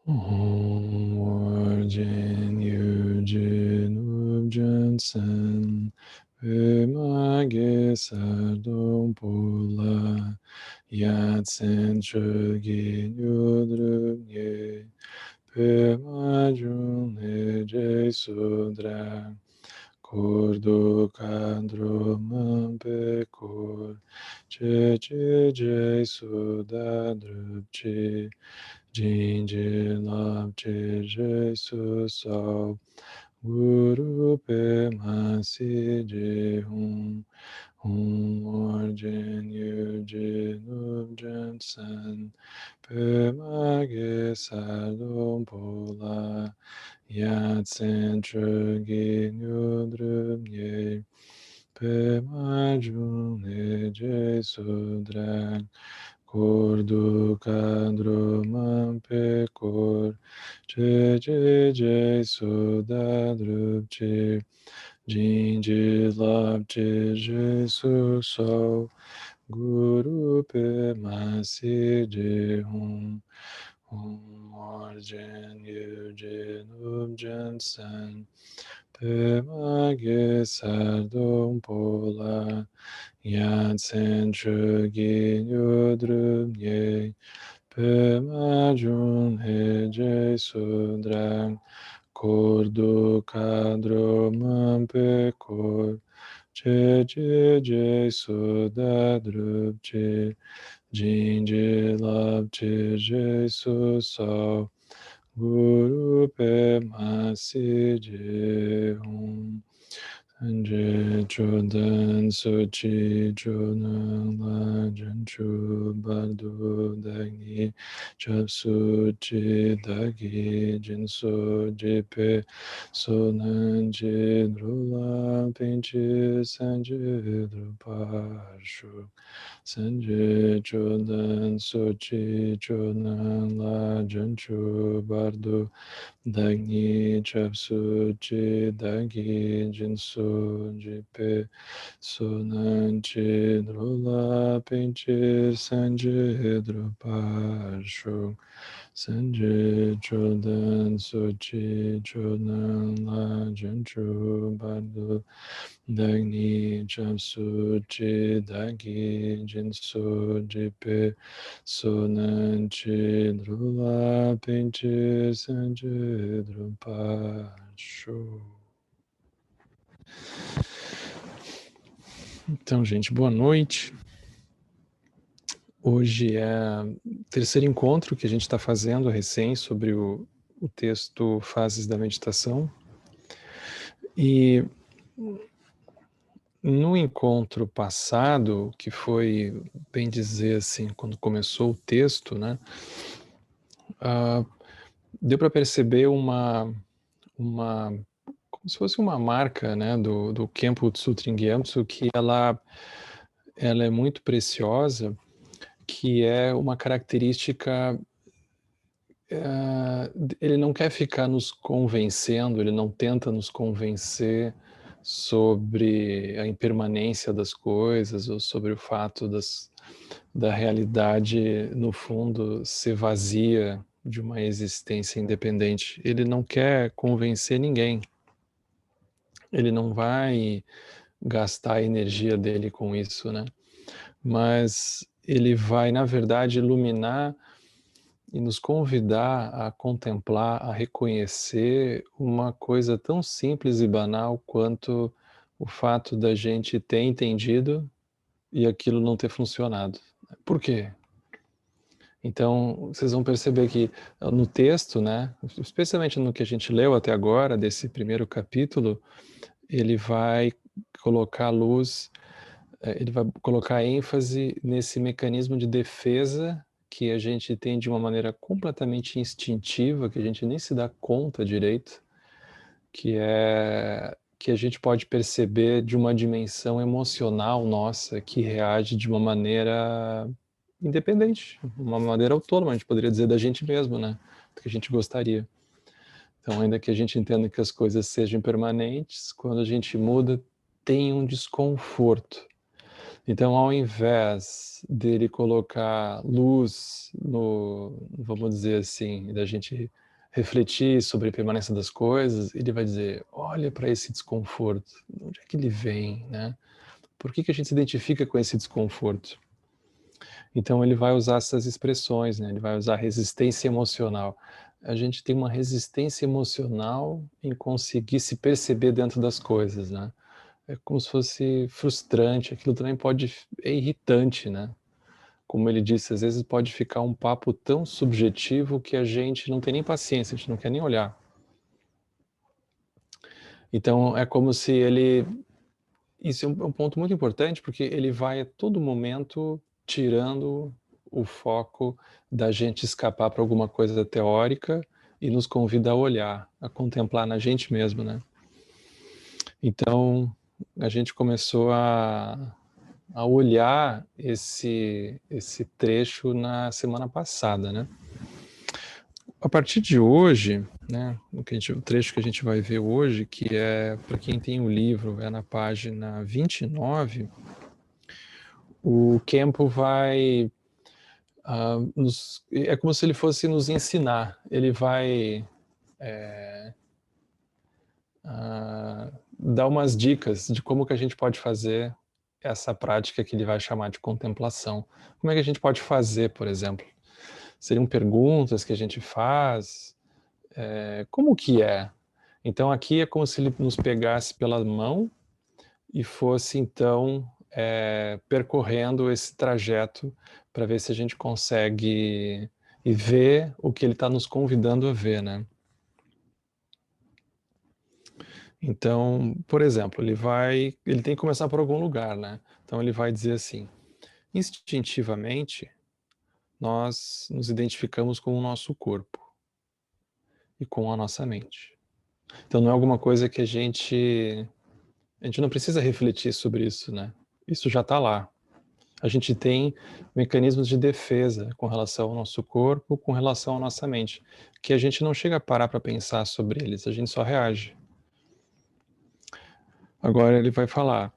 Orjin Yujin Ubjan Sen Pimage Sardom Pula Yatsen Chugin Yudrunye Pimajun Eje Sudra Kordo Kandro Mampekor Che Che Je Sudadrupche Jinji Lapche Je Susao Guru Pe Masi Je Hum Hum Orjin Yujin Ubjan San Pe Mage Salom Pola Yatsen Chugin Yudrum Ye Pe Majun Je Sudran Kordu Kadru Mampe Kor Je Je Je Sudadrupche Jinji Lapche Je Suso Guru Pe Masi Je Hum Hum Orjen Yujin Ubjan San Pe Mage Sardom Pola Yatsen Chugin Yudrum Ye Pe Majun Heje Sudran Kordu Kadro Mampe Kor Che Je Je Sudadrupche Jinji Lapche Je Suso Guru Pe Masi Je Hum Sanje Chodan Sochi Chodan Lajan Chu Bardo Dagi Chapsu Chi Dagi Jinso Jipe Sonan Jidrula Pinchi Sanje Drupashu Sanje Chodan Sochi Chodan Lajan Chu Bardo Dagni Chapsu Chi Dagi Jinsu Jipe Sonan Chi Drula Pinchi Sanje Drupashu Sanje Chodan Sochi Chodan La Janchu Bardo Dagni Chapsu Chi Dagi Jinsu Jipe Sonan Chi Drula Pinchi Sanje Drupashu. Então, gente, boa noite. Hoje é o terceiro encontro que a gente está fazendo recém sobre o texto Fases da Meditação. E no encontro passado, que foi, bem dizer assim, quando começou o texto, né, deu para perceber como se fosse uma marca, né, do Khenpo Tsutrim Gyatso, que ela é muito preciosa, que é uma característica, ele não quer ficar nos convencendo, ele não tenta nos convencer sobre a impermanência das coisas ou sobre o fato da realidade, no fundo, ser vazia de uma existência independente. Ele não quer convencer ninguém. Ele não vai gastar a energia dele com isso, né? Mas ele vai, na verdade, iluminar e nos convidar a contemplar, a reconhecer uma coisa tão simples e banal quanto o fato da gente ter entendido e aquilo não ter funcionado. Por quê? Então, vocês vão perceber que no texto, né, especialmente no que a gente leu até agora, desse primeiro capítulo, ele vai colocar luz, ele vai colocar ênfase nesse mecanismo de defesa que a gente tem de uma maneira completamente instintiva, que a gente nem se dá conta direito, que é que a gente pode perceber de uma dimensão emocional nossa que reage de uma maneira independente, uma maneira autônoma, a gente poderia dizer da gente mesmo, né? Do que a gente gostaria. Então, ainda que a gente entenda que as coisas sejam permanentes, quando a gente muda, tem um desconforto. Então, ao invés dele colocar luz no, vamos dizer assim, da gente refletir sobre a permanência das coisas, ele vai dizer, olha para esse desconforto, de onde é que ele vem, né? Por que a gente se identifica com esse desconforto? Então ele vai usar essas expressões, né? Ele vai usar resistência emocional. A gente tem uma resistência emocional em conseguir se perceber dentro das coisas, né? É como se fosse frustrante, aquilo também é irritante, né? Como ele disse, às vezes pode ficar um papo tão subjetivo que a gente não tem nem paciência, a gente não quer nem olhar. Então é como se ele... Isso é um ponto muito importante, porque ele vai a todo momento tirando o foco da gente escapar para alguma coisa teórica e nos convida a olhar, a contemplar na gente mesmo, né? Então a gente começou a olhar esse trecho na semana passada, né? A partir de hoje, né, o trecho que a gente vai ver hoje, que é, para quem tem o livro, é na página 29, o Kempo vai, é como se ele fosse nos ensinar, ele vai dar umas dicas de como que a gente pode fazer essa prática que ele vai chamar de contemplação. Como é que a gente pode fazer, por exemplo? Seriam perguntas que a gente faz? Como que é? Então aqui é como se ele nos pegasse pela mão e fosse então percorrendo esse trajeto para ver se a gente consegue e ver o que ele está nos convidando a ver, né? Então, por exemplo, ele tem que começar por algum lugar, né? Então ele vai dizer assim: instintivamente nós nos identificamos com o nosso corpo e com a nossa mente. Então não é alguma coisa que a gente não precisa refletir sobre isso, né? Isso já está lá. A gente tem mecanismos de defesa com relação ao nosso corpo, com relação à nossa mente, que a gente não chega a parar para pensar sobre eles, a gente só reage. Agora ele vai falar,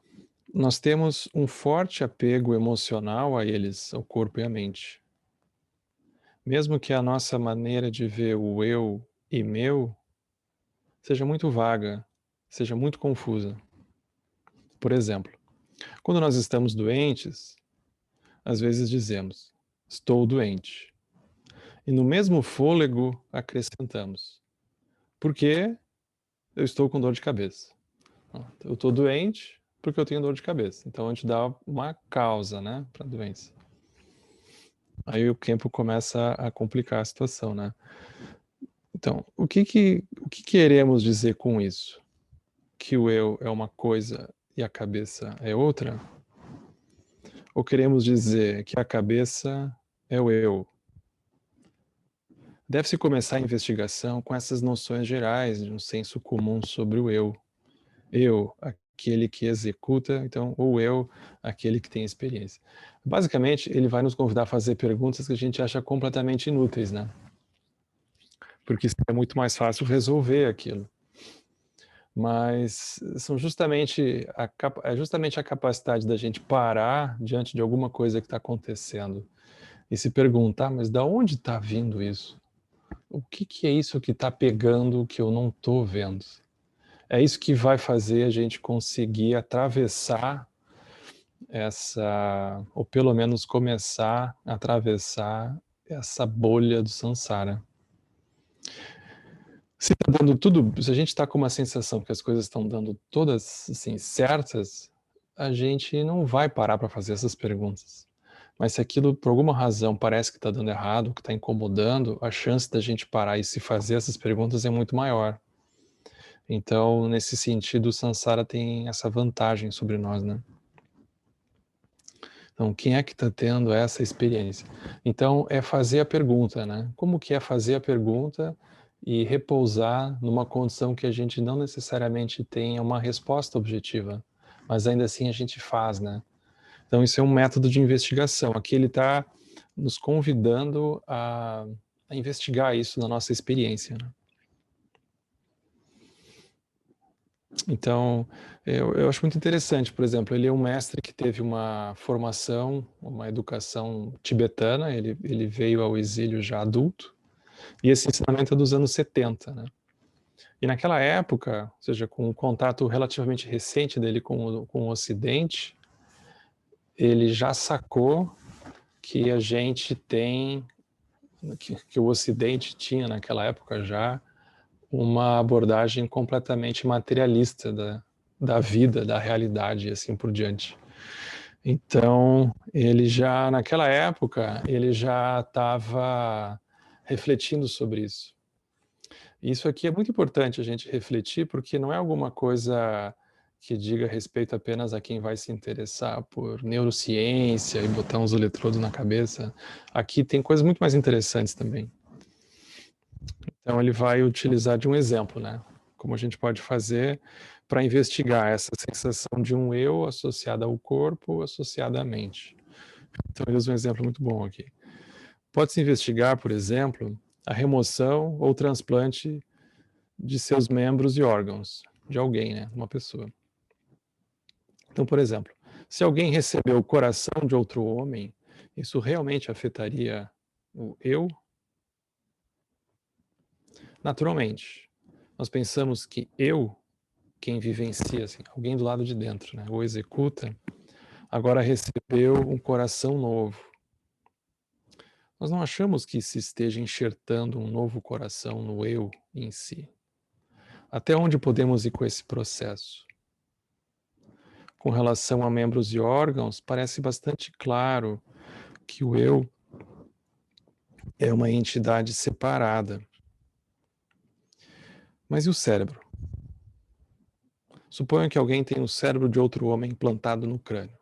nós temos um forte apego emocional a eles, ao corpo e à mente. Mesmo que a nossa maneira de ver o eu e meu seja muito vaga, seja muito confusa. Por exemplo, quando nós estamos doentes, às vezes dizemos, estou doente. E no mesmo fôlego acrescentamos, porque eu estou com dor de cabeça. Eu estou doente porque eu tenho dor de cabeça. Então a gente dá uma causa, né, para a doença. Aí o tempo começa a complicar a situação, né? Então, o que queremos dizer com isso? Que o eu é uma coisa e a cabeça é outra? Ou queremos dizer que a cabeça é o eu? Deve-se começar a investigação com essas noções gerais de um senso comum sobre o eu. Eu, aquele que executa, então, ou eu, aquele que tem experiência. Basicamente, ele vai nos convidar a fazer perguntas que a gente acha completamente inúteis, né? Porque é muito mais fácil resolver aquilo. Mas são é justamente a capacidade da gente parar diante de alguma coisa que está acontecendo e se perguntar, mas da onde está vindo isso? O que é isso que está pegando que eu não estou vendo? É isso que vai fazer a gente conseguir atravessar ou pelo menos começar a atravessar essa bolha do samsara. Se tá dando tudo, se a gente está com uma sensação que as coisas estão dando todas assim certas, a gente não vai parar para fazer essas perguntas. Mas se aquilo por alguma razão parece que está dando errado, que está incomodando, a chance da gente parar e se fazer essas perguntas é muito maior. Então, nesse sentido, o samsara tem essa vantagem sobre nós, né? Então, quem é que está tendo essa experiência? Então, é fazer a pergunta, né? Como que é fazer a pergunta e repousar numa condição que a gente não necessariamente tenha uma resposta objetiva, mas ainda assim a gente faz, né? Então, isso é um método de investigação. Aqui ele está nos convidando a investigar isso na nossa experiência, né? Então, eu acho muito interessante, por exemplo, ele é um mestre que teve uma formação, uma educação tibetana, ele veio ao exílio já adulto, e esse ensinamento é dos anos 70, né? E naquela época, ou seja, com um contato relativamente recente dele com o Ocidente, ele já sacou que a gente tem, que o Ocidente tinha naquela época já, uma abordagem completamente materialista da vida, da realidade e assim por diante. Então, ele já, naquela época, ele já estava refletindo sobre isso. Isso aqui é muito importante a gente refletir, porque não é alguma coisa que diga respeito apenas a quem vai se interessar por neurociência e botar uns eletrodos na cabeça. Aqui tem coisas muito mais interessantes também. Então ele vai utilizar de um exemplo, né? Como a gente pode fazer para investigar essa sensação de um eu associada ao corpo, associada à mente. Então ele usa um exemplo muito bom aqui. Pode-se investigar, por exemplo, a remoção ou transplante de seus membros e órgãos de alguém, né? Uma pessoa. Então, por exemplo, se alguém recebeu o coração de outro homem, isso realmente afetaria o eu? Naturalmente. Nós pensamos que eu, quem vivencia, assim, alguém do lado de dentro, né, ou executa, agora recebeu um coração novo. Nós não achamos que se esteja enxertando um novo coração no eu em si. Até onde podemos ir com esse processo? Com relação a membros e órgãos, parece bastante claro que o eu é uma entidade separada. Mas e o cérebro? Suponha que alguém tem o cérebro de outro homem implantado no crânio.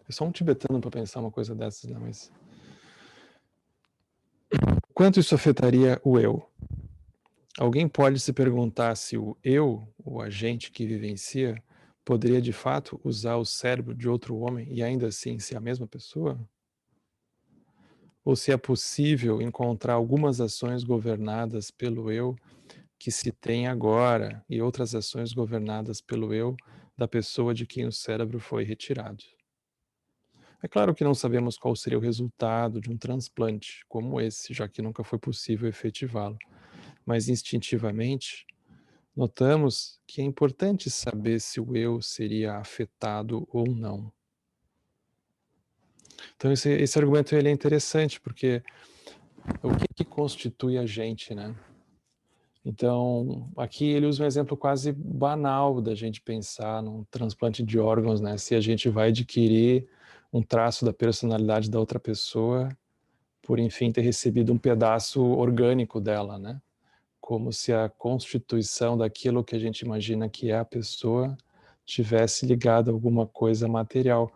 É só um tibetano para pensar uma coisa dessas, né? Mas quanto isso afetaria o eu? Alguém pode se perguntar se o eu, o agente que vivencia, poderia de fato usar o cérebro de outro homem e ainda assim ser a mesma pessoa? Ou se é possível encontrar algumas ações governadas pelo eu que se tem agora e outras ações governadas pelo eu da pessoa de quem o cérebro foi retirado? É claro que não sabemos qual seria o resultado de um transplante como esse, já que nunca foi possível efetivá-lo, mas instintivamente notamos que é importante saber se o eu seria afetado ou não. Então esse argumento ele é interessante, porque o que constitui a gente, né? Então, aqui ele usa um exemplo quase banal da gente pensar num transplante de órgãos, né? Se a gente vai adquirir um traço da personalidade da outra pessoa por, enfim, ter recebido um pedaço orgânico dela, né? Como se a constituição daquilo que a gente imagina que é a pessoa tivesse ligado a alguma coisa material.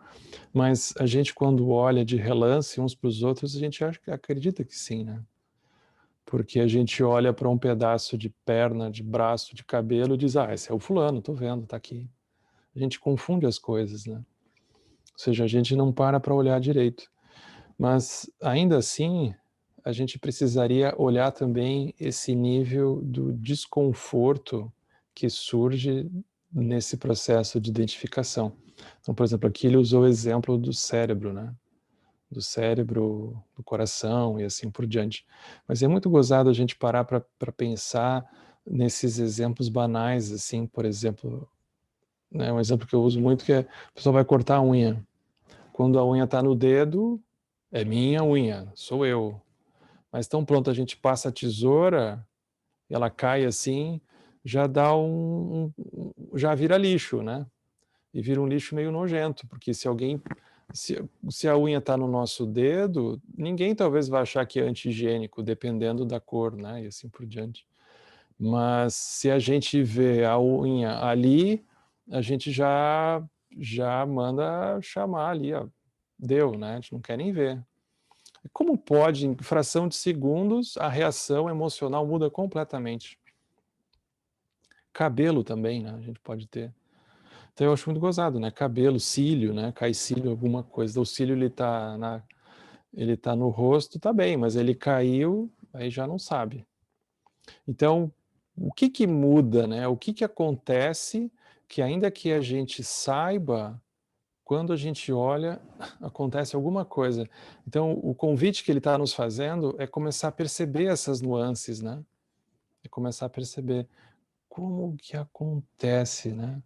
Mas a gente, quando olha de relance uns para os outros, a gente acredita que sim, né? Porque a gente olha para um pedaço de perna, de braço, de cabelo e diz, ah, esse é o fulano, tô vendo, tá aqui. A gente confunde as coisas, né? Ou seja, a gente não para olhar direito. Mas, ainda assim, a gente precisaria olhar também esse nível do desconforto que surge nesse processo de identificação. Então, por exemplo, aqui ele usou o exemplo do cérebro, né? Do cérebro, do coração e assim por diante. Mas é muito gozado a gente parar para pensar nesses exemplos banais, assim, por exemplo, né, um exemplo que eu uso muito que é a pessoa vai cortar a unha. Quando a unha está no dedo, é minha unha, sou eu. Mas tão pronto a gente passa a tesoura, ela cai assim, já dá já vira lixo, né? E vira um lixo meio nojento, porque se alguém se a unha está no nosso dedo, ninguém talvez vai achar que é anti-higiênico, dependendo da cor, né? E assim por diante. Mas se a gente vê a unha ali, a gente já manda chamar ali, ó. Deu, né? A gente não quer nem ver. Como pode, em fração de segundos, a reação emocional muda completamente? Cabelo também, né? A gente pode ter. Então eu acho muito gozado, né? Cabelo, cílio, né? Cai cílio, alguma coisa. O cílio ele tá no rosto, tá bem, mas ele caiu, aí já não sabe. Então, o que que muda, né? O que que acontece que ainda que a gente saiba, quando a gente olha, acontece alguma coisa. Então, o convite que ele está nos fazendo é começar a perceber essas nuances, né? É começar a perceber como que acontece, né?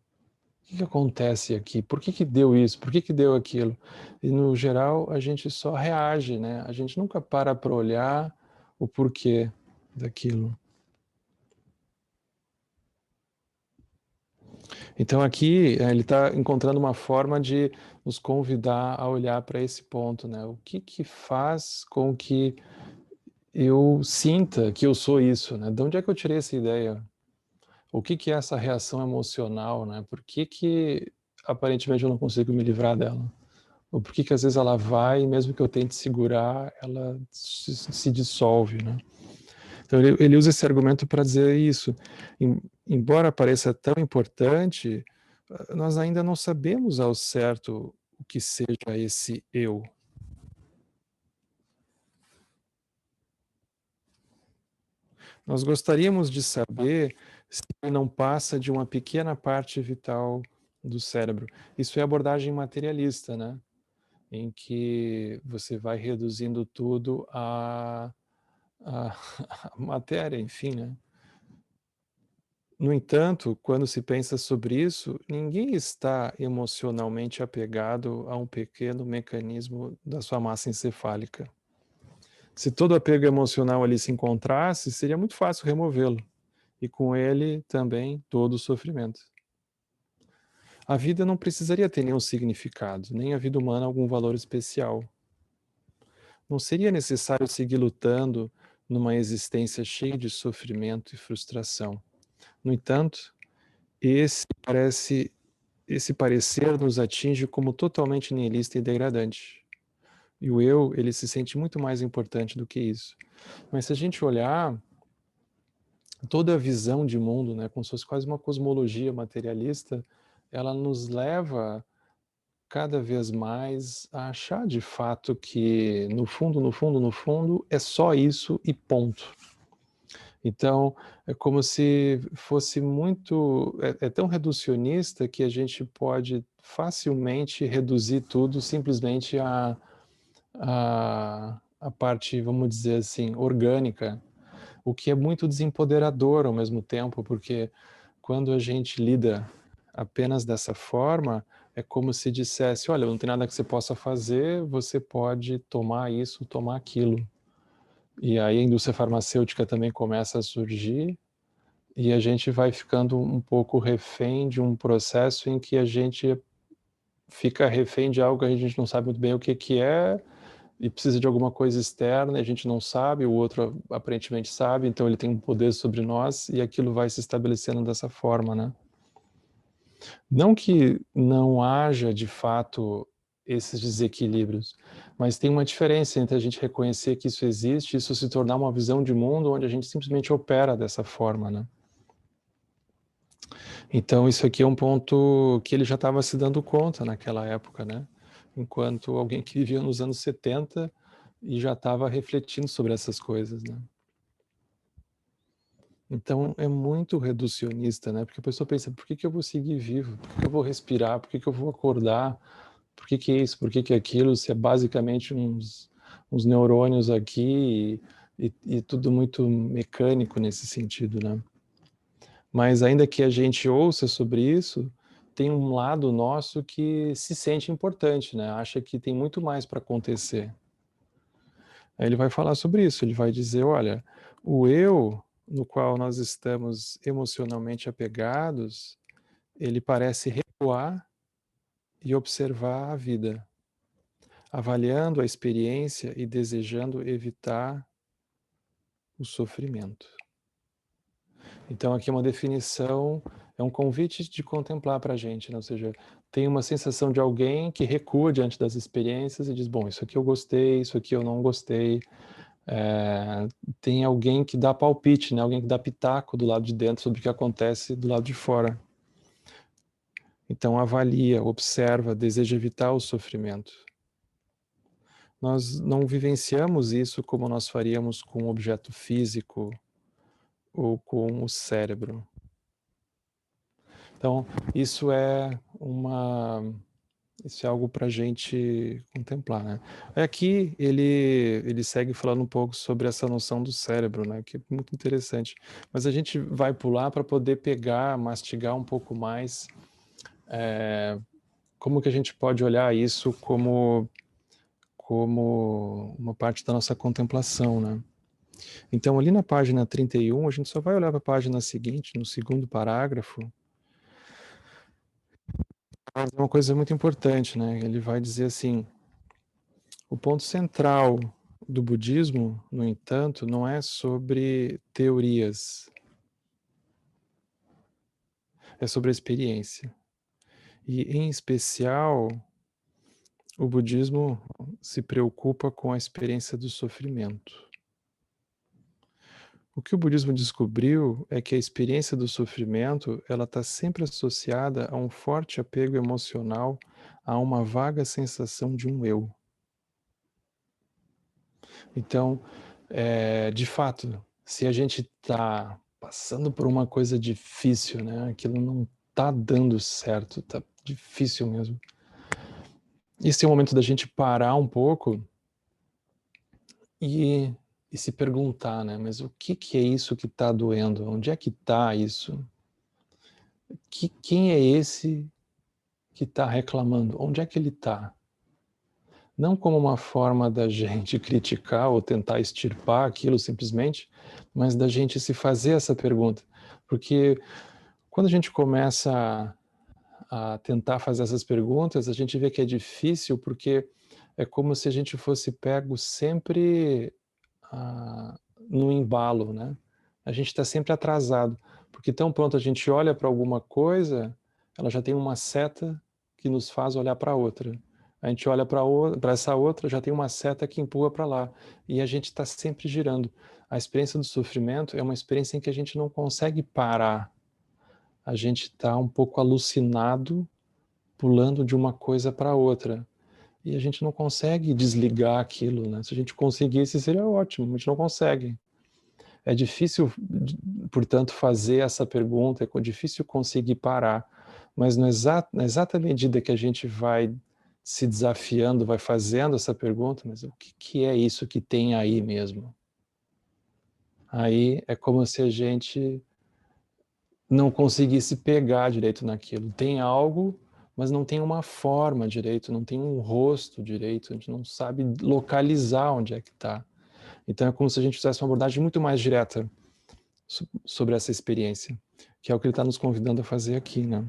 O que que acontece aqui? Por que que deu isso? Por que que deu aquilo? E, no geral, a gente só reage, né? A gente nunca para olhar o porquê daquilo. Então aqui ele está encontrando uma forma de nos convidar a olhar para esse ponto, né? O que que faz com que eu sinta que eu sou isso, né? De onde é que eu tirei essa ideia? O que que é essa reação emocional, né? Por que que aparentemente eu não consigo me livrar dela? Ou por que que às vezes ela vai e mesmo que eu tente segurar, ela se dissolve, né? Então ele usa esse argumento para dizer isso. Embora pareça tão importante, nós ainda não sabemos ao certo o que seja esse eu. Nós gostaríamos de saber se ele não passa de uma pequena parte vital do cérebro. Isso é abordagem materialista, né? Em que você vai reduzindo tudo a matéria, enfim, né? No entanto, quando se pensa sobre isso, ninguém está emocionalmente apegado a um pequeno mecanismo da sua massa encefálica. Se todo apego emocional ali se encontrasse, seria muito fácil removê-lo, e com ele também todo o sofrimento. A vida não precisaria ter nenhum significado, nem a vida humana algum valor especial. Não seria necessário seguir lutando numa existência cheia de sofrimento e frustração. No entanto, esse parece esse parecer nos atinge como totalmente nihilista e degradante. E o eu, ele se sente muito mais importante do que isso. Mas se a gente olhar toda a visão de mundo, né, como se fosse quase uma cosmologia materialista, ela nos leva cada vez mais a achar de fato que no fundo, no fundo, no fundo, é só isso e ponto. Então, é como se fosse muito. É tão reducionista que a gente pode facilmente reduzir tudo simplesmente a parte, vamos dizer assim, orgânica, o que é muito desempoderador ao mesmo tempo, porque quando a gente lida apenas dessa forma, é como se dissesse: olha, não tem nada que você possa fazer, você pode tomar isso, tomar aquilo. E aí a indústria farmacêutica também começa a surgir, e a gente vai ficando um pouco refém de um processo em que a gente fica refém de algo que a gente não sabe muito bem o que que é, e precisa de alguma coisa externa, e a gente não sabe, o outro aparentemente sabe, então ele tem um poder sobre nós, e aquilo vai se estabelecendo dessa forma, né? Não que não haja, de fato, esses desequilíbrios, mas tem uma diferença entre a gente reconhecer que isso existe e isso se tornar uma visão de mundo onde a gente simplesmente opera dessa forma, né? Então, isso aqui é um ponto que ele já estava se dando conta naquela época, né? Enquanto alguém que vivia nos anos 70 e já estava refletindo sobre essas coisas, né? Então, é muito reducionista, né? Porque a pessoa pensa, por que que eu vou seguir vivo? Por que que eu vou respirar? Por que que eu vou acordar? Por que que é isso? Por que que é aquilo? Se é basicamente uns neurônios aqui e tudo muito mecânico nesse sentido, né? Mas ainda que a gente ouça sobre isso, tem um lado nosso que se sente importante, né? Acha que tem muito mais para acontecer. Aí ele vai falar sobre isso, ele vai dizer, olha, o eu no qual nós estamos emocionalmente apegados, ele parece recuar e observar a vida, avaliando a experiência e desejando evitar o sofrimento. Então aqui é uma definição, é um convite de contemplar para a gente, né? Ou seja, tem uma sensação de alguém que recua diante das experiências e diz, bom, isso aqui eu gostei, isso aqui eu não gostei. Tem alguém que dá palpite, né? Alguém que dá pitaco do lado de dentro sobre o que acontece do lado de fora. Então avalia, observa, deseja evitar o sofrimento. Nós não vivenciamos isso como nós faríamos com um objeto físico, ou com o cérebro. Então, isso é algo para a gente contemplar, né? Aqui ele segue falando um pouco sobre essa noção do cérebro, né? Que é muito interessante. Mas a gente vai pular para poder pegar, mastigar um pouco mais como que a gente pode olhar isso como uma parte da nossa contemplação, né? Então, ali na página 31, a gente só vai olhar para a página seguinte, no segundo parágrafo, mas é uma coisa muito importante, né? Ele vai dizer assim: o ponto central do budismo, no entanto, não é sobre teorias, é sobre a experiência. E, em especial, o budismo se preocupa com a experiência do sofrimento. O que o budismo descobriu é que a experiência do sofrimento, ela está sempre associada a um forte apego emocional, a uma vaga sensação de um eu. Então, de fato, se a gente está passando por uma coisa difícil, né, aquilo não está dando certo, está difícil mesmo. Esse é o momento da gente parar um pouco e se perguntar, né, mas o que é isso que está doendo? Onde é que está isso? Quem é esse que está reclamando? Onde é que ele está? Não como uma forma da gente criticar ou tentar extirpar aquilo simplesmente, mas da gente se fazer essa pergunta. Porque quando a gente começa a tentar fazer essas perguntas, a gente vê que é difícil, porque é como se a gente fosse pego sempre no embalo, né? A gente está sempre atrasado, porque tão pronto a gente olha para alguma coisa, ela já tem uma seta que nos faz olhar para outra. A gente olha para essa outra, já tem uma seta que empurra para lá. E a gente está sempre girando. A experiência do sofrimento é uma experiência em que a gente não consegue parar. A gente está um pouco alucinado, pulando de uma coisa para outra. E a gente não consegue desligar aquilo, né? Se a gente conseguisse, seria ótimo, a gente não consegue. É difícil, portanto, fazer essa pergunta, é difícil conseguir parar, mas na exata medida que a gente vai se desafiando, vai fazendo essa pergunta, mas o que é isso que tem aí mesmo? Aí é como se a gente não conseguisse pegar direito naquilo. Tem algo, mas não tem uma forma direito, não tem um rosto direito, a gente não sabe localizar onde é que está. Então é como se a gente fizesse uma abordagem muito mais direta sobre essa experiência, que é o que ele está nos convidando a fazer aqui, né?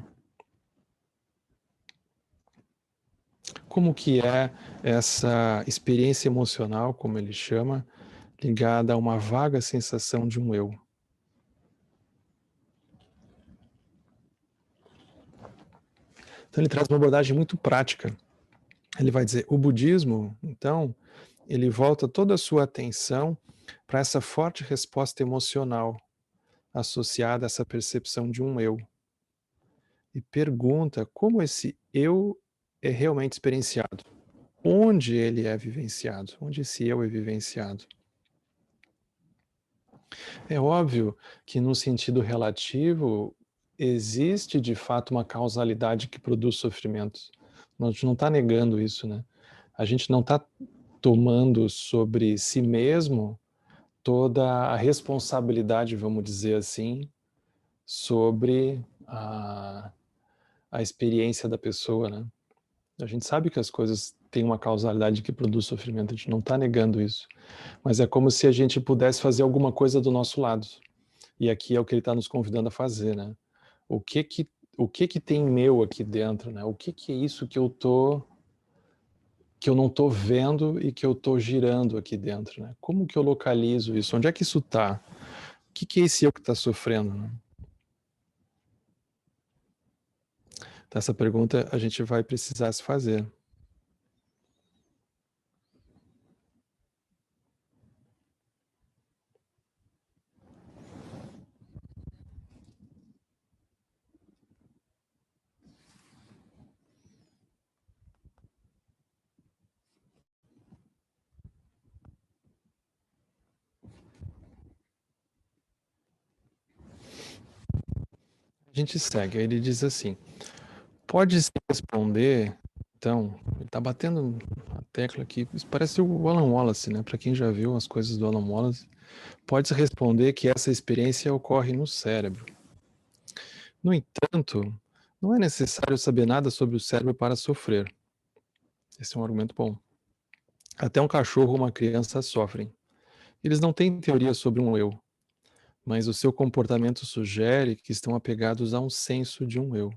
Como que é essa experiência emocional, como ele chama, ligada a uma vaga sensação de um eu? Então ele traz uma abordagem muito prática. Ele vai dizer, o budismo, então, ele volta toda a sua atenção para essa forte resposta emocional associada a essa percepção de um eu. E pergunta como esse eu é realmente experienciado. Onde ele é vivenciado? Onde esse eu é vivenciado? É óbvio que, no sentido relativo, existe de fato uma causalidade que produz sofrimento. A gente não está negando isso, né? A gente não está tomando sobre si mesmo toda a responsabilidade, vamos dizer assim, sobre a experiência da pessoa, né? A gente sabe que as coisas têm uma causalidade que produz sofrimento, a gente não está negando isso. Mas é como se a gente pudesse fazer alguma coisa do nosso lado. E aqui é o que ele está nos convidando a fazer, né? O que que, o que que tem meu aqui dentro, né? O que que é isso que eu não estou vendo e que eu estou girando aqui dentro, né? Como que eu localizo isso? Onde é que isso está? O que que é esse eu que está sofrendo, né? Então, essa pergunta a gente vai precisar se fazer. gente segue. Aí ele diz assim: pode-se responder, então, ele está batendo a tecla aqui, isso parece o Alan Wallace, né? Para quem já viu as coisas do Alan Wallace, pode-se responder que essa experiência ocorre no cérebro. No entanto, não é necessário saber nada sobre o cérebro para sofrer. Esse é um argumento bom. Até um cachorro ou uma criança sofrem. Eles não têm teoria sobre um eu, mas o seu comportamento sugere que estão apegados a um senso de um eu.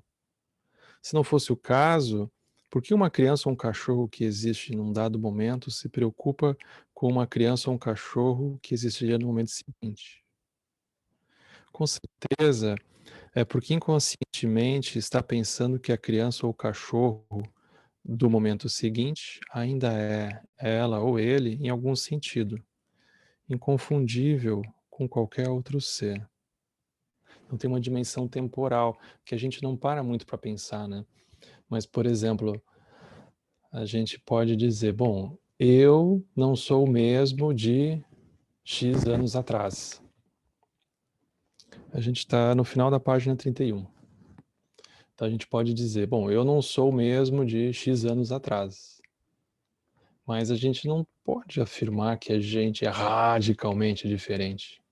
Se não fosse o caso, por que uma criança ou um cachorro que existe num dado momento se preocupa com uma criança ou um cachorro que existiria no momento seguinte? Com certeza, é porque inconscientemente está pensando que a criança ou o cachorro do momento seguinte ainda é ela ou ele em algum sentido, inconfundível com qualquer outro ser. Não tem uma dimensão temporal que a gente não para muito para pensar, né? Mas, por exemplo, a gente pode dizer, bom, eu não sou o mesmo de X anos atrás. A gente está no final da página 31. Então a gente pode dizer, bom, eu não sou o mesmo de X anos atrás. Mas a gente não pode afirmar que a gente é radicalmente diferente.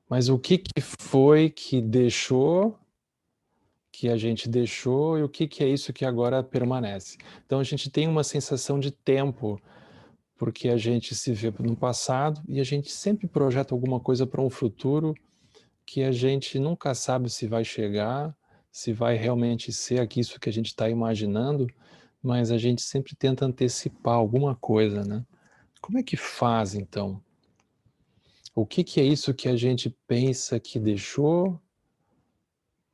Mas o que foi que deixou, que a gente deixou, e o que é isso que agora permanece? Então a gente tem uma sensação de tempo, porque a gente se vê no passado e a gente sempre projeta alguma coisa para um futuro que a gente nunca sabe se vai chegar, se vai realmente ser isso que a gente está imaginando, mas a gente sempre tenta antecipar alguma coisa, né? Como é que faz, então? O que é isso que a gente pensa que deixou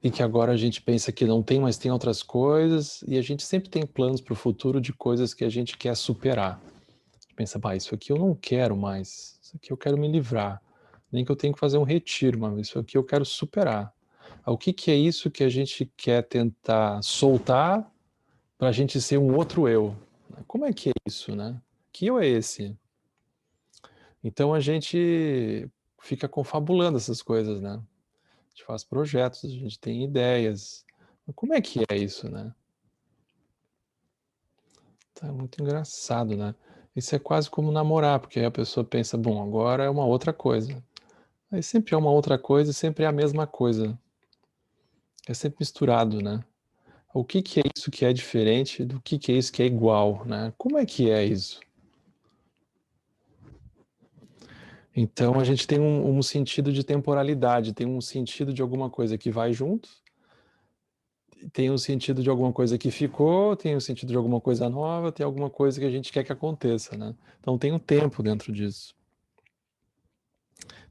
e que agora a gente pensa que não tem, mas tem outras coisas, e a gente sempre tem planos para o futuro de coisas que a gente quer superar. Pensa, isso aqui eu não quero mais, isso aqui eu quero me livrar, nem que eu tenha que fazer um retiro, mas isso aqui eu quero superar. O que é isso que a gente quer tentar soltar para a gente ser um outro eu? Como é que é isso, né? Que eu é esse? Então a gente fica confabulando essas coisas, né? A gente faz projetos, a gente tem ideias. Mas como é que é isso, né? Tá muito engraçado, né? Isso é quase como namorar, porque aí a pessoa pensa, bom, agora é uma outra coisa. Aí sempre é uma outra coisa, sempre é a mesma coisa. É sempre misturado, né? O que é isso que é diferente do que é isso que é igual, né? Como é que é isso? Então a gente tem um sentido de temporalidade, tem um sentido de alguma coisa que vai junto, tem um sentido de alguma coisa que ficou, tem um sentido de alguma coisa nova, tem alguma coisa que a gente quer que aconteça, né? Então tem um tempo dentro disso.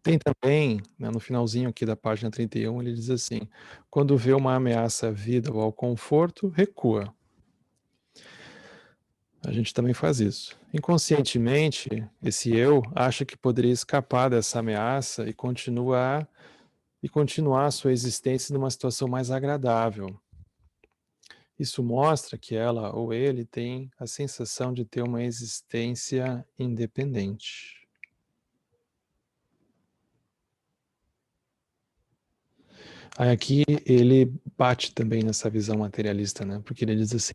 Tem também, né, no finalzinho aqui da página 31, ele diz assim: quando vê uma ameaça à vida ou ao conforto, recua. A gente também faz isso. Inconscientemente, esse eu acha que poderia escapar dessa ameaça e continuar a sua existência numa situação mais agradável. Isso mostra que ela ou ele tem a sensação de ter uma existência independente. Aí aqui ele bate também nessa visão materialista, né? Porque ele diz assim: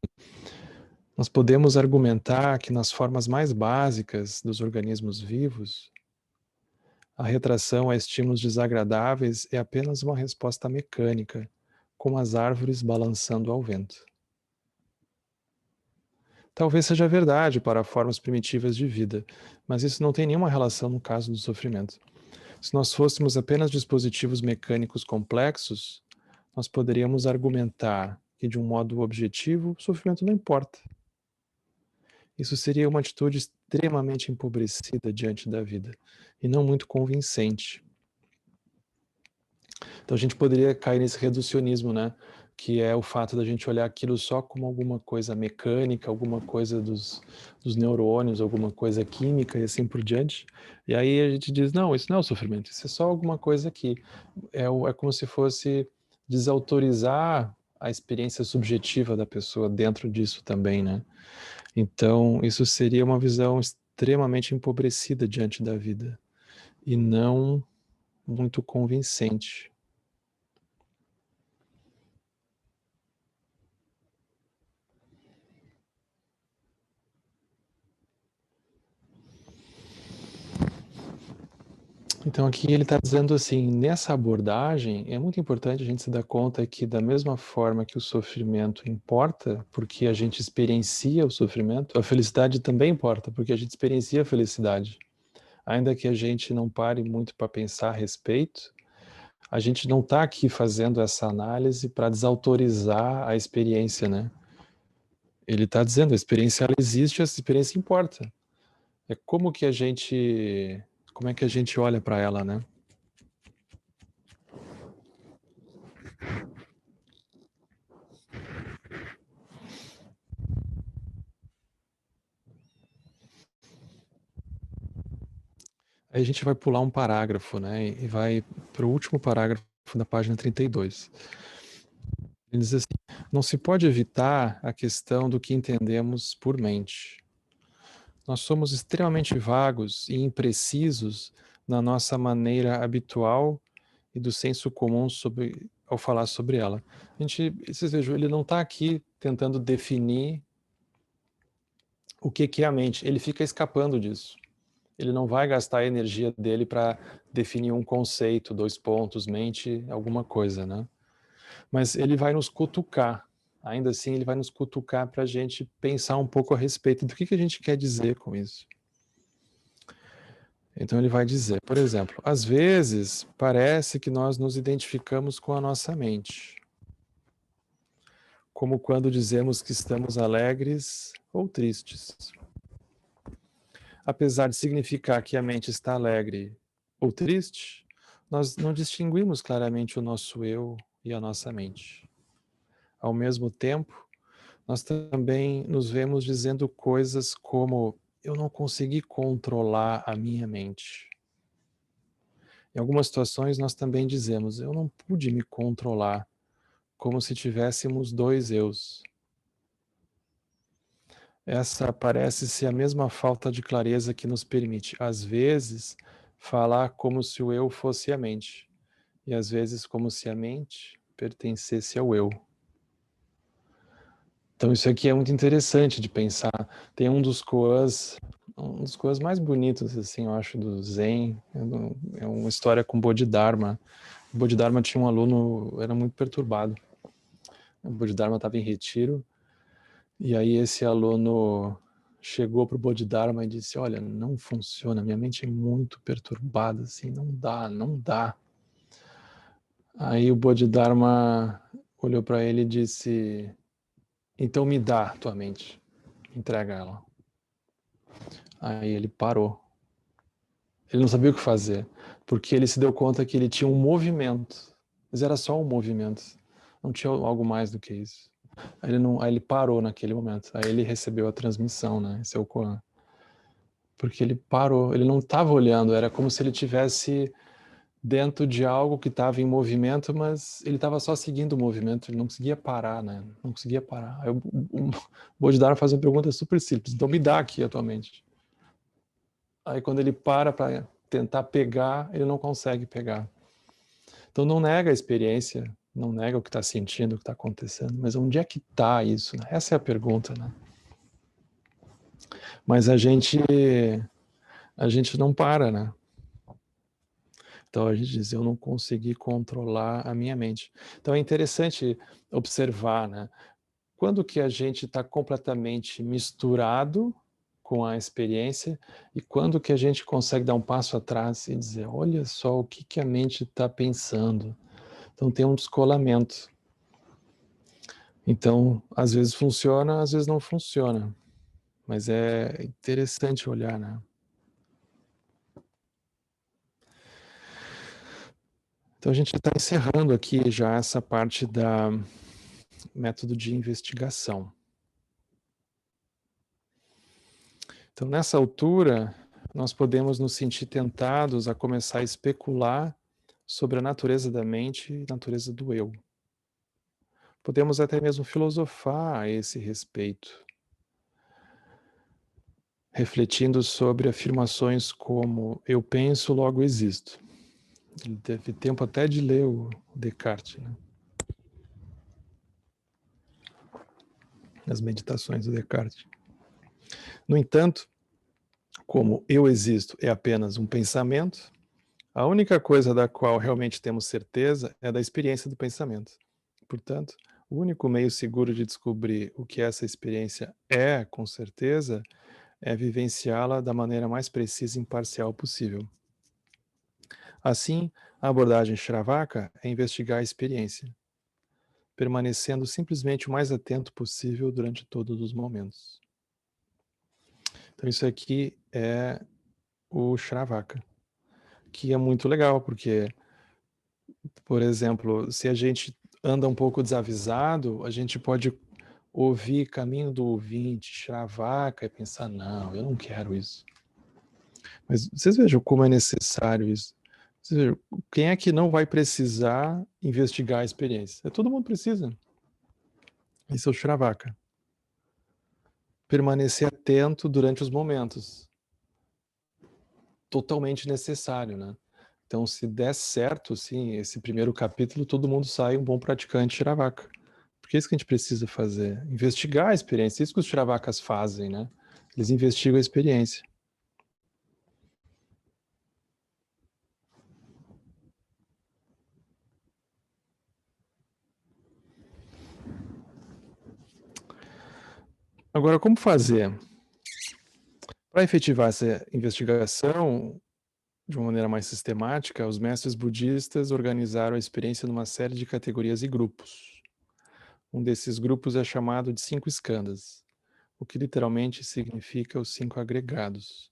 nós podemos argumentar que nas formas mais básicas dos organismos vivos, a retração a estímulos desagradáveis é apenas uma resposta mecânica, como as árvores balançando ao vento. Talvez seja verdade para formas primitivas de vida, mas isso não tem nenhuma relação no caso do sofrimento. Se nós fôssemos apenas dispositivos mecânicos complexos, nós poderíamos argumentar que, de um modo objetivo, o sofrimento não importa. Isso seria uma atitude extremamente empobrecida diante da vida e não muito convincente. Então a gente poderia cair nesse reducionismo, né? Que é o fato da gente olhar aquilo só como alguma coisa mecânica, alguma coisa dos neurônios, alguma coisa química e assim por diante. E aí a gente diz, não, isso não é o sofrimento, isso é só alguma coisa aqui. É como se fosse desautorizar a experiência subjetiva da pessoa dentro disso também, né? Então isso seria uma visão extremamente empobrecida diante da vida e não muito convincente. Então aqui ele está dizendo assim, nessa abordagem é muito importante a gente se dar conta que da mesma forma que o sofrimento importa, porque a gente experiencia o sofrimento, a felicidade também importa, porque a gente experiencia a felicidade. Ainda que a gente não pare muito para pensar a respeito, a gente não está aqui fazendo essa análise para desautorizar a experiência, né? Ele está dizendo, a experiência ela existe, a experiência importa. É como que a gente, como é que a gente olha para ela, né? Aí a gente vai pular um parágrafo, né? E vai para o último parágrafo da página 32. Ele diz assim: não se pode evitar a questão do que entendemos por mente. Nós somos extremamente vagos e imprecisos na nossa maneira habitual e do senso comum ao falar sobre ela. Vocês vejam, ele não está aqui tentando definir o que é a mente, ele fica escapando disso. Ele não vai gastar a energia dele para definir um conceito, 2 pontos, mente, alguma coisa, né? Mas ele vai nos cutucar. Ainda assim, ele vai nos cutucar para a gente pensar um pouco a respeito do que a gente quer dizer com isso. Então ele vai dizer, por exemplo, às vezes parece que nós nos identificamos com a nossa mente, como quando dizemos que estamos alegres ou tristes. Apesar de significar que a mente está alegre ou triste, nós não distinguimos claramente o nosso eu e a nossa mente. Ao mesmo tempo, nós também nos vemos dizendo coisas como: eu não consegui controlar a minha mente. Em algumas situações, nós também dizemos: eu não pude me controlar, como se tivéssemos 2 eus. Essa parece ser a mesma falta de clareza que nos permite, às vezes, falar como se o eu fosse a mente, e às vezes como se a mente pertencesse ao eu. Então isso aqui é muito interessante de pensar. Tem um dos koans mais bonitos, assim, eu acho, do Zen. É uma história com Bodhidharma. O Bodhidharma tinha um aluno, era muito perturbado. O Bodhidharma estava em retiro, e aí esse aluno chegou para o Bodhidharma e disse: olha, não funciona, minha mente é muito perturbada, assim, não dá, não dá. Aí o Bodhidharma olhou para ele e disse: então me dá tua mente, entrega ela. Aí ele parou. Ele não sabia o que fazer, porque ele se deu conta que ele tinha um movimento, mas era só um movimento, não tinha algo mais do que isso. Aí ele parou naquele momento, aí ele recebeu a transmissão, né? Esse é o Koan. Porque ele parou, ele não estava olhando, era como se ele tivesse dentro de algo que estava em movimento, mas ele estava só seguindo o movimento, ele não conseguia parar, né? Não conseguia parar. Aí o Bodhidharma faz uma pergunta super simples: então me dá aqui atualmente. Aí quando ele para tentar pegar, ele não consegue pegar. Então não nega a experiência, não nega o que está sentindo, o que está acontecendo, mas onde é que está isso? Né? Essa é a pergunta, né? Mas a gente não para, né? Então a gente diz: eu não consegui controlar a minha mente. Então é interessante observar, né? Quando que a gente está completamente misturado com a experiência e quando que a gente consegue dar um passo atrás e dizer: olha só o que a mente está pensando. Então tem um descolamento. Então, às vezes funciona, às vezes não funciona. Mas é interessante olhar, né? Então a gente está encerrando aqui já essa parte da método de investigação. Então, nessa altura, nós podemos nos sentir tentados a começar a especular sobre a natureza da mente e a natureza do eu. Podemos até mesmo filosofar a esse respeito, refletindo sobre afirmações como eu penso, logo existo. Ele teve tempo até de ler o Descartes, né? As meditações do Descartes. No entanto, como eu existo é apenas um pensamento, A única coisa da qual realmente temos certeza é da experiência do pensamento. Portanto, o único meio seguro de descobrir o que essa experiência é, com certeza, é vivenciá-la da maneira mais precisa e imparcial possível. Assim, a abordagem Shravaka é investigar a experiência, permanecendo simplesmente o mais atento possível durante todos os momentos. Então, isso aqui é o Shravaka, que é muito legal, porque, por exemplo, se a gente anda um pouco desavisado, a gente pode ouvir Caminho do Ouvinte, Shravaka, e pensar, não, eu não quero isso. Mas vocês vejam como é necessário isso. Vocês vejam, quem é que não vai precisar investigar a experiência? Todo mundo precisa. Esse é o Shravaka. Permanecer atento durante os momentos. Totalmente necessário, né? Então, se der certo, sim, esse primeiro capítulo, todo mundo sai um bom praticante Shravaka. Porque é isso que a gente precisa fazer. Investigar a experiência. Isso que os Shravakas fazem, né? Eles investigam a experiência. Agora, como fazer? Para efetivar essa investigação de uma maneira mais sistemática, os mestres budistas organizaram a experiência numa série de categorias e grupos. Um desses grupos é chamado de 5 skandhas, o que literalmente significa os 5 agregados.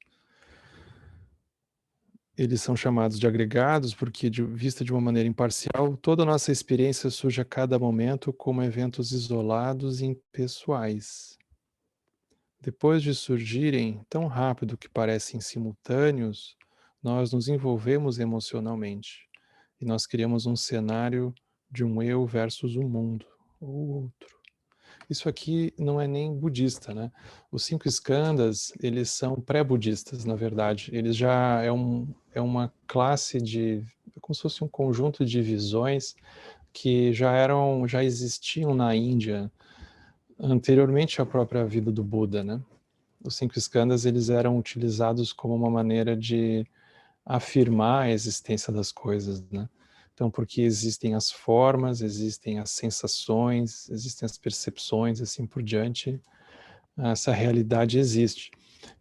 Eles são chamados de agregados porque, vista de uma maneira imparcial, toda a nossa experiência surge a cada momento como eventos isolados e impessoais. Depois de surgirem tão rápido que parecem simultâneos, nós nos envolvemos emocionalmente e nós criamos um cenário de um eu versus o mundo, ou outro. Isso aqui não é nem budista, né? Os 5 skandhas, eles são pré-budistas, na verdade. Eles já é uma classe de, é como se fosse um conjunto de visões que já existiam na Índia anteriormente à própria vida do Buda, né? Os 5 skandhas, eles eram utilizados como uma maneira de afirmar a existência das coisas, né? Então, porque existem as formas, existem as sensações, existem as percepções, assim por diante, essa realidade existe.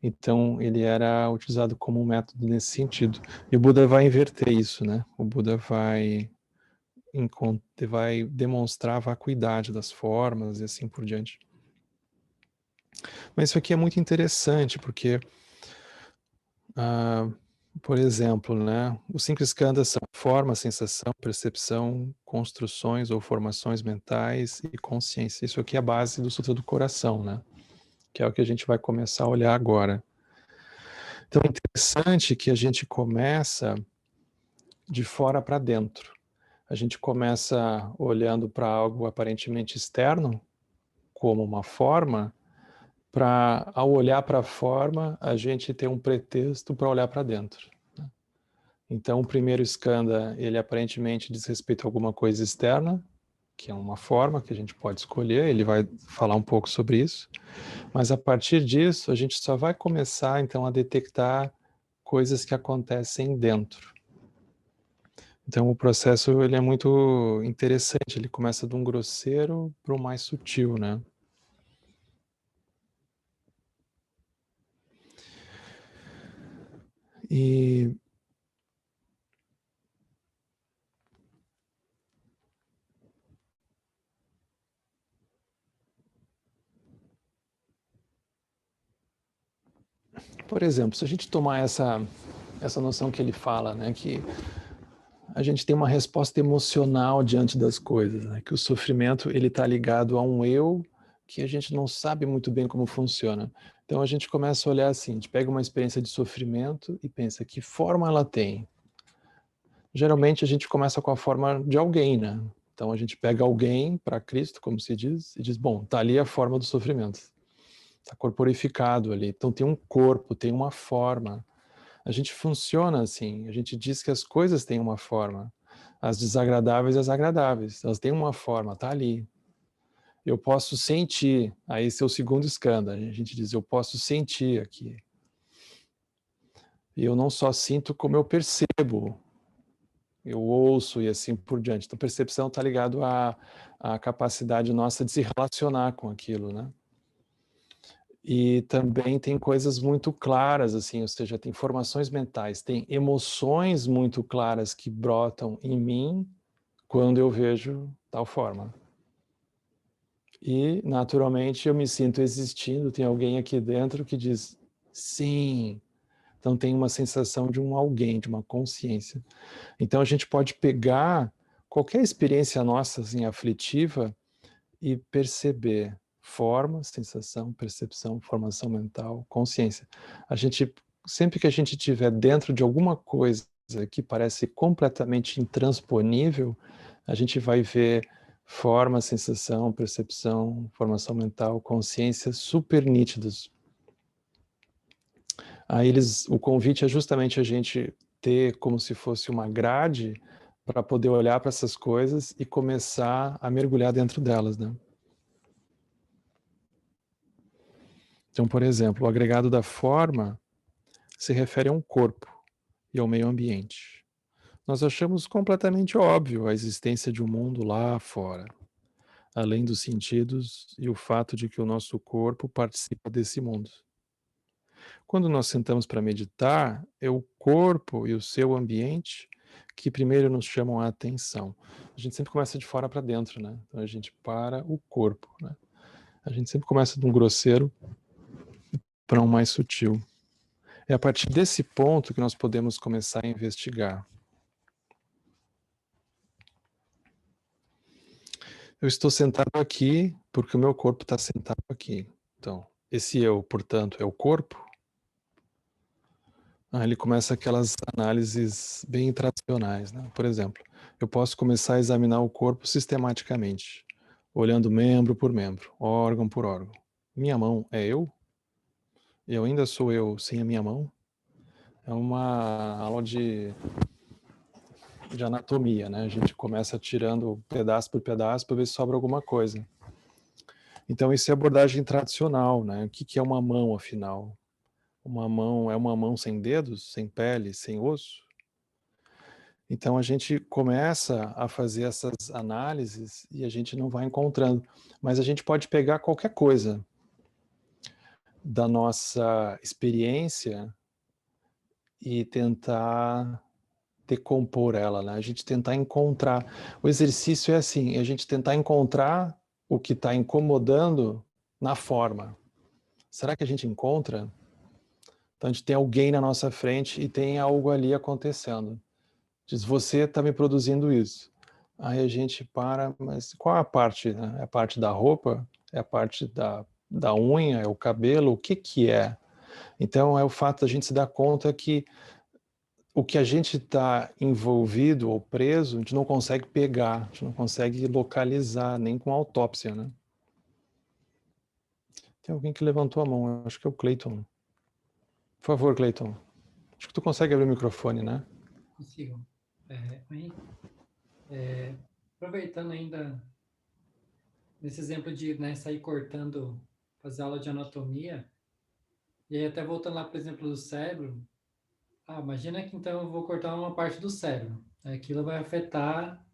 Então, ele era utilizado como um método nesse sentido. E o Buda vai inverter isso, né? O Buda vai demonstrar a vacuidade das formas e assim por diante. Mas isso aqui é muito interessante, porque por exemplo, né, os 5 skandhas são forma, sensação, percepção, construções ou formações mentais e consciência. Isso aqui é a base do Sutra do Coração, né? Que é o que a gente vai começar a olhar agora. Então é interessante que a gente começa de fora para dentro. A gente começa olhando para algo aparentemente externo, como uma forma, para, ao olhar para a forma, a gente ter um pretexto para olhar para dentro. Então, o primeiro skandha, ele aparentemente diz respeito a alguma coisa externa, que é uma forma que a gente pode escolher, ele vai falar um pouco sobre isso, mas a partir disso, a gente só vai começar, então, a detectar coisas que acontecem dentro. Então, o processo, ele é muito interessante, ele começa de um grosseiro para o mais sutil, né? E por exemplo, se a gente tomar essa noção que ele fala, né, que a gente tem uma resposta emocional diante das coisas, né, que o sofrimento ele está ligado a um eu que a gente não sabe muito bem como funciona. Então a gente começa a olhar assim, a gente pega uma experiência de sofrimento e pensa que forma ela tem. Geralmente a gente começa com a forma de alguém, né? Então a gente pega alguém para Cristo, como se diz, e diz, bom, tá ali a forma do sofrimento. Está corporificado ali. Então tem um corpo, tem uma forma. A gente funciona assim, a gente diz que as coisas têm uma forma. As desagradáveis e as agradáveis, elas têm uma forma, tá ali. Eu posso sentir, aí esse é o segundo escândalo, a gente diz, eu posso sentir aqui. E eu não só sinto, como eu percebo. eu ouço e assim por diante. Então, percepção está ligado à capacidade nossa de se relacionar com aquilo, né? E também tem coisas muito claras, assim, ou seja, tem formações mentais, tem emoções muito claras que brotam em mim quando eu vejo tal forma. E, naturalmente, eu me sinto existindo, tem alguém aqui dentro que diz, sim. Então tem uma sensação de um alguém, de uma consciência. Então a gente pode pegar qualquer experiência nossa, assim, aflitiva e perceber forma, sensação, percepção, formação mental, consciência. A gente, sempre que a gente estiver dentro de alguma coisa que parece completamente intransponível, a gente vai ver forma, sensação, percepção, formação mental, consciência super nítidos. Aí o convite é justamente a gente ter como se fosse uma grade para poder olhar para essas coisas e começar a mergulhar dentro delas, né? Então, por exemplo, o agregado da forma se refere a um corpo e ao meio ambiente. Nós achamos completamente óbvio a existência de um mundo lá fora, além dos sentidos e o fato de que o nosso corpo participa desse mundo. Quando nós sentamos para meditar, é o corpo e o seu ambiente que primeiro nos chamam a atenção. A gente sempre começa de fora para dentro, né? Então a gente para o corpo, né? A gente sempre começa de um grosseiro para um mais sutil. É a partir desse ponto que nós podemos começar a investigar. Eu estou sentado aqui porque o meu corpo está sentado aqui. Então, esse eu, portanto, é o corpo. Ele começa aquelas análises bem tradicionais, né? Por exemplo, eu posso começar a examinar o corpo sistematicamente, olhando membro por membro, órgão por órgão. Minha mão é eu? Eu ainda sou eu sem a minha mão? É uma aula de anatomia, né? A gente começa tirando pedaço por pedaço para ver se sobra alguma coisa. Então, isso é abordagem tradicional, né? O que é uma mão, afinal? Uma mão é uma mão sem dedos, sem pele, sem osso? Então a gente começa a fazer essas análises e a gente não vai encontrando. Mas a gente pode pegar qualquer coisa da nossa experiência e tentar decompor ela, né? A gente tentar encontrar. O exercício é assim, é a gente tentar encontrar o que está incomodando na forma. Será que a gente encontra? Então a gente tem alguém na nossa frente e tem algo ali acontecendo. Diz, você está me produzindo isso. Aí a gente para, mas qual é a parte? Né? É a parte da roupa? É a parte da unha? É o cabelo? O que que é? Então é o fato da gente se dar conta que o que a gente está envolvido ou preso, a gente não consegue pegar, a gente não consegue localizar, nem com autópsia, né? Tem alguém que levantou a mão, acho que é o Cleiton. Por favor, Cleiton. Acho que tu consegue abrir o microfone, né? Consigo. Aproveitando ainda nesse exemplo de, né, sair cortando, fazer aula de anatomia, e aí até voltando lá, por exemplo, do cérebro, imagina que então eu vou cortar uma parte do cérebro. Aquilo vai afetar,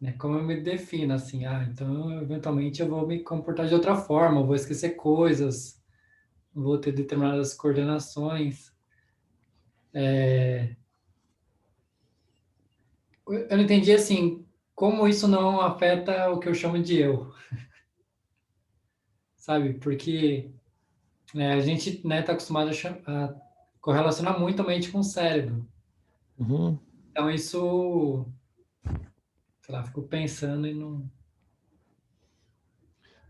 né, como eu me defino, assim, então eventualmente eu vou me comportar de outra forma, eu vou esquecer coisas, vou ter determinadas coordenações. Eu não entendi, assim, como isso não afeta o que eu chamo de eu, sabe? Porque a gente, né, tá acostumado a correlacionar muito a mente com o cérebro. Uhum. Então, isso, sei lá, fico pensando e não...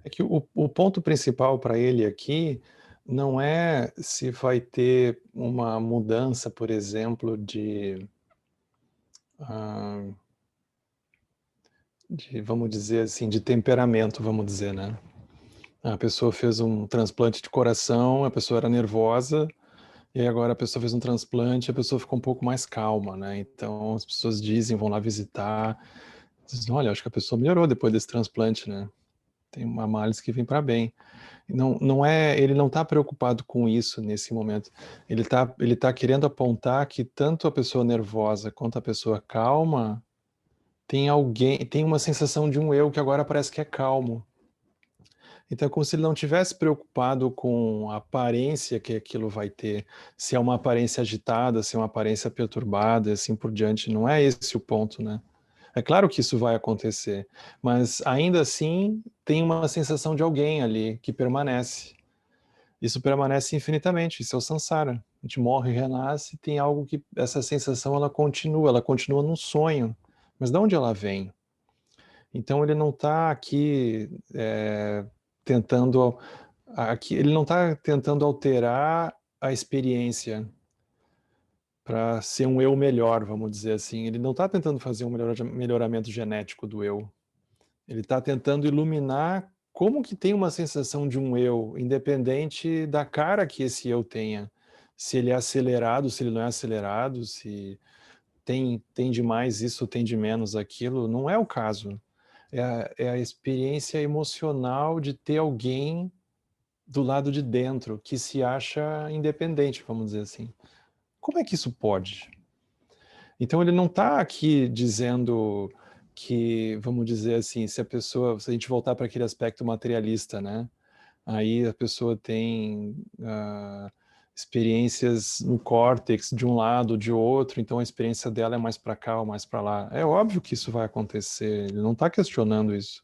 É que o ponto principal para ele aqui não é se vai ter uma mudança, por exemplo, vamos dizer assim, de temperamento, vamos dizer, né? A pessoa fez um transplante de coração, a pessoa era nervosa, e agora a pessoa fez um transplante, a pessoa ficou um pouco mais calma, né? Então as pessoas dizem, vão lá visitar, dizem, olha, acho que a pessoa melhorou depois desse transplante, né? Tem uma análise que vem para bem. Ele não está preocupado com isso nesse momento. Ele tá querendo apontar que tanto a pessoa nervosa quanto a pessoa calma tem uma sensação de um eu que agora parece que é calmo. Então é como se ele não tivesse preocupado com a aparência que aquilo vai ter, se é uma aparência agitada, se é uma aparência perturbada, e assim por diante. Não é esse o ponto, né? É claro que isso vai acontecer, mas ainda assim tem uma sensação de alguém ali que permanece. Isso permanece infinitamente, isso é o samsara. A gente morre e renasce, tem algo que essa sensação ela continua num sonho. Mas de onde ela vem? Então ele não está aqui tentando ele não está tentando alterar a experiência para ser um eu melhor, vamos dizer assim. Ele não está tentando fazer um melhoramento genético do eu. Ele está tentando iluminar como que tem uma sensação de um eu, independente da cara que esse eu tenha. Se ele é acelerado, se ele não é acelerado, se tem de mais isso, tem de menos aquilo, não é o caso. É a experiência emocional de ter alguém do lado de dentro que se acha independente, vamos dizer assim. Como é que isso pode? Então ele não está aqui dizendo que, vamos dizer assim, se a gente voltar para aquele aspecto materialista, né? Aí a pessoa tem experiências no córtex de um lado, de outro, então a experiência dela é mais para cá ou mais para lá. É óbvio que isso vai acontecer, ele não está questionando isso.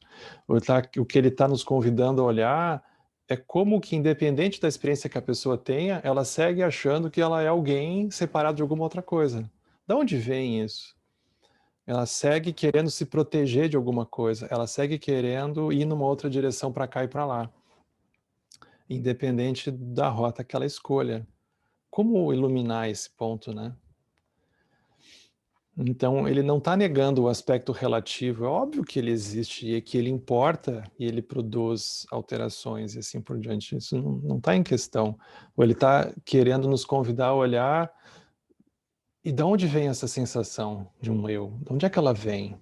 O que ele está nos convidando a olhar é como que, independente da experiência que a pessoa tenha, ela segue achando que ela é alguém separado de alguma outra coisa. Da onde vem isso? Ela segue querendo se proteger de alguma coisa, ela segue querendo ir numa outra direção para cá e para lá, independente da rota que ela escolha. Como iluminar esse ponto, né? Então, ele não está negando o aspecto relativo, é óbvio que ele existe e que ele importa e ele produz alterações e assim por diante. Isso não está em questão. Ou ele está querendo nos convidar a olhar e de onde vem essa sensação de um eu? De onde é que ela vem?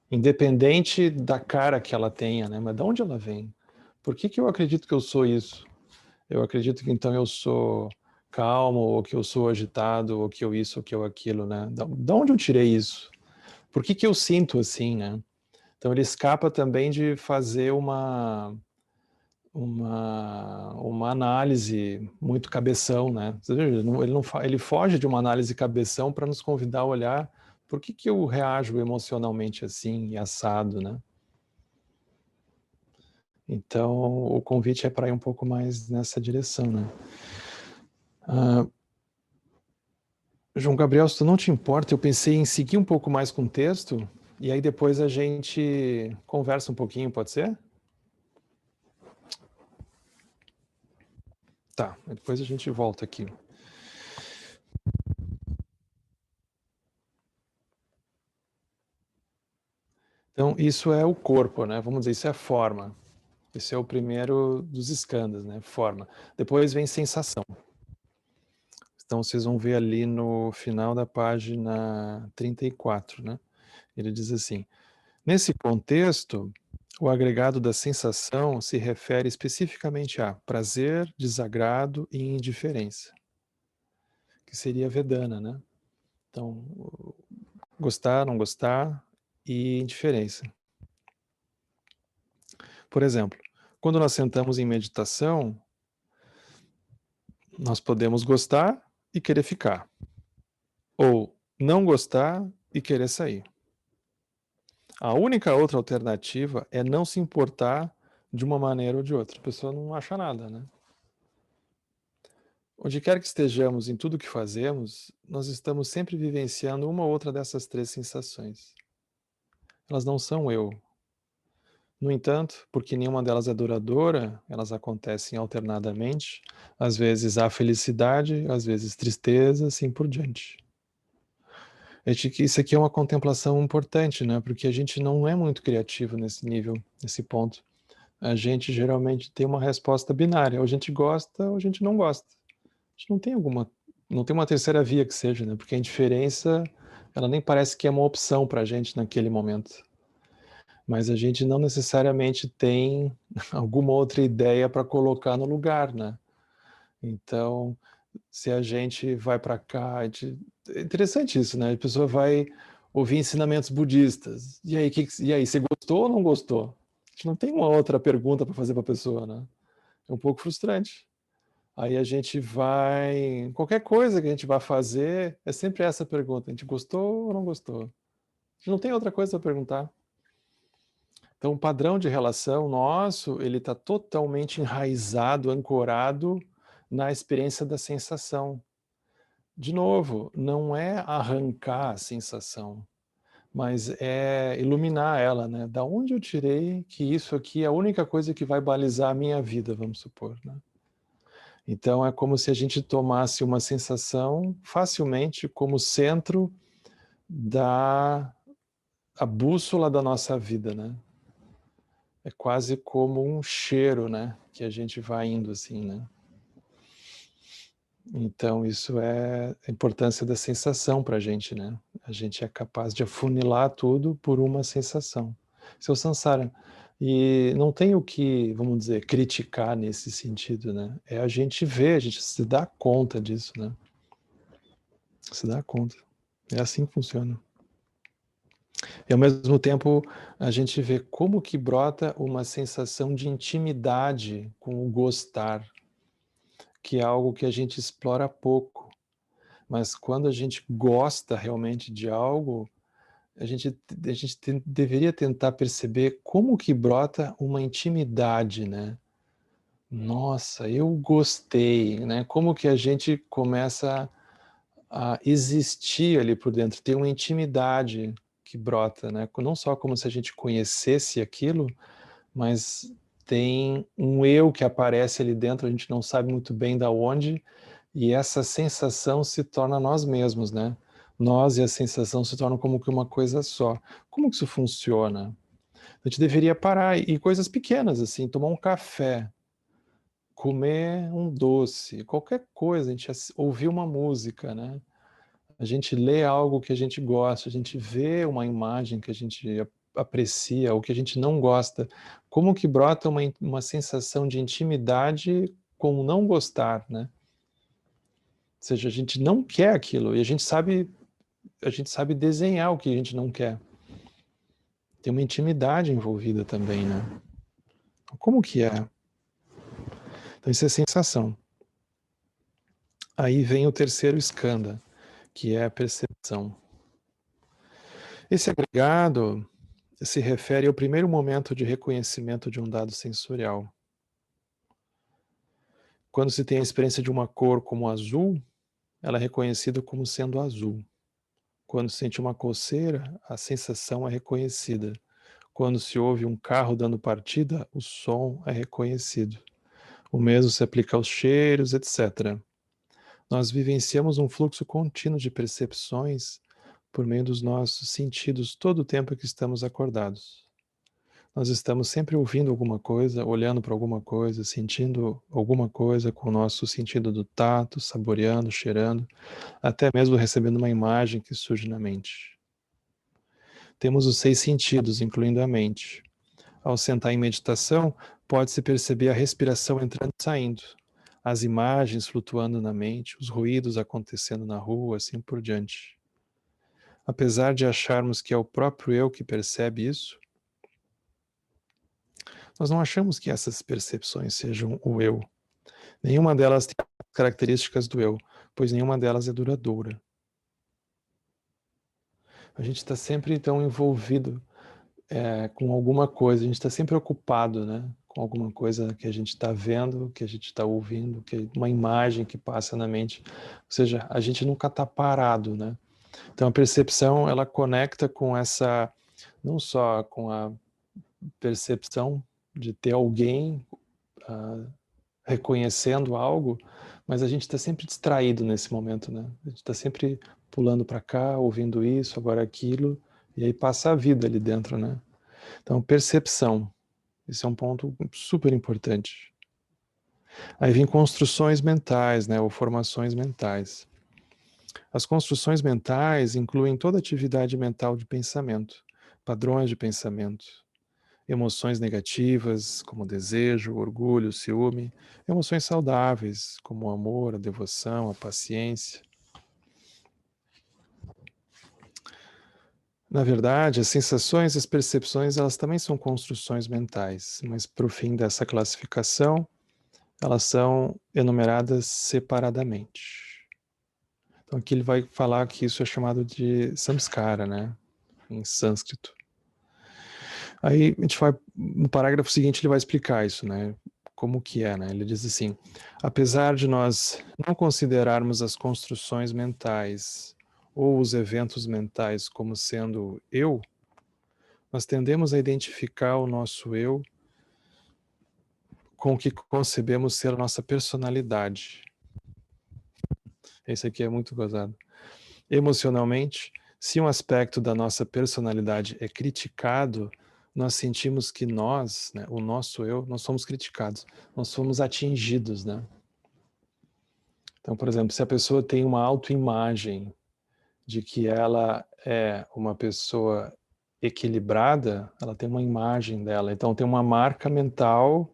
Independente da cara que ela tenha, né? Mas de onde ela vem? Por que eu acredito que eu sou isso? Eu acredito que então eu sou calmo, ou que eu sou agitado, ou que eu isso, ou que eu aquilo, né? Da onde eu tirei isso? Por que eu sinto assim, né? Então ele escapa também de fazer uma análise muito cabeção, né? Ele foge de uma análise cabeção para nos convidar a olhar por que eu reajo emocionalmente assim e assado, né? Então o convite é para ir um pouco mais nessa direção, né? João Gabriel, se tu não te importa, eu pensei em seguir um pouco mais com o texto e aí depois a gente conversa um pouquinho, pode ser? Tá, depois a gente volta aqui. Então, isso é o corpo, né? Vamos dizer, isso é a forma. Esse é o primeiro dos skandhas, né? Forma. Depois vem sensação. Então, vocês vão ver ali no final da página 34, né? Ele diz assim: nesse contexto, o agregado da sensação se refere especificamente a prazer, desagrado e indiferença, que seria Vedana, né? Então, gostar, não gostar e indiferença. Por exemplo, quando nós sentamos em meditação, nós podemos gostar e querer ficar, ou não gostar e querer sair. A única outra alternativa é não se importar de uma maneira ou de outra. A pessoa não acha nada, né? Onde quer que estejamos em tudo que fazemos, nós estamos sempre vivenciando uma ou outra dessas três sensações. Elas não são eu. No entanto, porque nenhuma delas é duradoura, elas acontecem alternadamente. Às vezes há felicidade, às vezes tristeza, assim por diante. Isso aqui é uma contemplação importante, né? Porque a gente não é muito criativo nesse nível, nesse ponto. A gente geralmente tem uma resposta binária, ou a gente gosta ou a gente não gosta. A gente não tem uma terceira via que seja, né? Porque a indiferença, ela nem parece que é uma opção para a gente naquele momento. mas a gente não necessariamente tem alguma outra ideia para colocar no lugar, né? Então, se a gente vai para cá, é interessante isso, né? A pessoa vai ouvir ensinamentos budistas. E aí, você gostou ou não gostou? A gente não tem uma outra pergunta para fazer para a pessoa, né? É um pouco frustrante. Aí a gente vai. Qualquer coisa que a gente vai fazer, é sempre essa pergunta: a gente gostou ou não gostou? A gente não tem outra coisa para perguntar. Então, o padrão de relação nosso, ele está totalmente enraizado, ancorado na experiência da sensação. De novo, não é arrancar a sensação, mas é iluminar ela, né? Da onde eu tirei que isso aqui é a única coisa que vai balizar a minha vida, vamos supor, né? Então é como se a gente tomasse uma sensação facilmente como centro da a bússola da nossa vida, né? É quase como um cheiro, né? Que a gente vai indo assim, né? Então isso é a importância da sensação para a gente, né? A gente é capaz de afunilar tudo por uma sensação. Esse é o samsara. E não tem o que, vamos dizer, criticar nesse sentido, né? É a gente ver, a gente se dá conta disso, né? Se dá conta. É assim que funciona. E ao mesmo tempo, a gente vê como que brota uma sensação de intimidade com o gostar, que é algo que a gente explora pouco. Mas quando a gente gosta realmente de algo, deveria tentar perceber como que brota uma intimidade, né? Nossa, eu gostei, né? Como que a gente começa a existir ali por dentro, tem uma intimidade que brota, né? Não só como se a gente conhecesse aquilo, mas tem um eu que aparece ali dentro, a gente não sabe muito bem da onde, e essa sensação se torna nós mesmos, né? Nós e a sensação se tornam como que uma coisa só. Como que isso funciona? A gente deveria parar e coisas pequenas assim, tomar um café, comer um doce, qualquer coisa, a gente ouvir uma música, né? A gente lê algo que a gente gosta, a gente vê uma imagem que a gente aprecia, ou que a gente não gosta, como que brota uma sensação de intimidade com o não gostar, né? Ou seja, a gente não quer aquilo, e a gente sabe desenhar o que a gente não quer. Tem uma intimidade envolvida também, né? Como que é? Então isso é sensação. Aí vem o terceiro skandha, que é a percepção. Esse agregado se refere ao primeiro momento de reconhecimento de um dado sensorial. Quando se tem a experiência de uma cor como azul, ela é reconhecida como sendo azul. Quando se sente uma coceira, a sensação é reconhecida. Quando se ouve um carro dando partida, o som é reconhecido. O mesmo se aplica aos cheiros, etc. Nós vivenciamos um fluxo contínuo de percepções por meio dos nossos sentidos todo o tempo que estamos acordados. Nós estamos sempre ouvindo alguma coisa, olhando para alguma coisa, sentindo alguma coisa com o nosso sentido do tato, saboreando, cheirando, até mesmo recebendo uma imagem que surge na mente. Temos os 6 sentidos, incluindo a mente. Ao sentar em meditação, pode-se perceber a respiração entrando e saindo, as imagens flutuando na mente, os ruídos acontecendo na rua, assim por diante. Apesar de acharmos que é o próprio eu que percebe isso, nós não achamos que essas percepções sejam o eu. Nenhuma delas tem características do eu, pois nenhuma delas é duradoura. A gente está sempre, então, envolvido com alguma coisa, a gente está sempre ocupado, né? Com alguma coisa que a gente está vendo, que a gente está ouvindo, uma imagem que passa na mente. Ou seja, a gente nunca está parado, né? Então, a percepção, ela conecta com essa, não só com a percepção de ter alguém reconhecendo algo, mas a gente está sempre distraído nesse momento, né? A gente está sempre pulando para cá, ouvindo isso, agora aquilo, e aí passa a vida ali dentro, né? Então, percepção, esse é um ponto super importante. Aí vem construções mentais, né, ou formações mentais. As construções mentais incluem toda atividade mental de pensamento, padrões de pensamento. emoções negativas, como desejo, orgulho, ciúme, emoções saudáveis, como o amor, a devoção, a paciência. Na verdade, as sensações e as percepções, elas também são construções mentais, mas para o fim dessa classificação, elas são enumeradas separadamente. Então aqui ele vai falar que isso é chamado de samskara, né, em sânscrito. Aí a gente vai, no parágrafo seguinte ele vai explicar isso, né, como que é, né, ele diz assim: apesar de nós não considerarmos as construções mentais ou os eventos mentais como sendo eu, nós tendemos a identificar o nosso eu com o que concebemos ser a nossa personalidade. Esse aqui é muito gozado. Emocionalmente, se um aspecto da nossa personalidade é criticado, nós sentimos que nós, né, o nosso eu, nós somos criticados, nós somos atingidos, né? Então, por exemplo, se a pessoa tem uma autoimagem de que ela é uma pessoa equilibrada, ela tem uma imagem dela, então tem uma marca mental,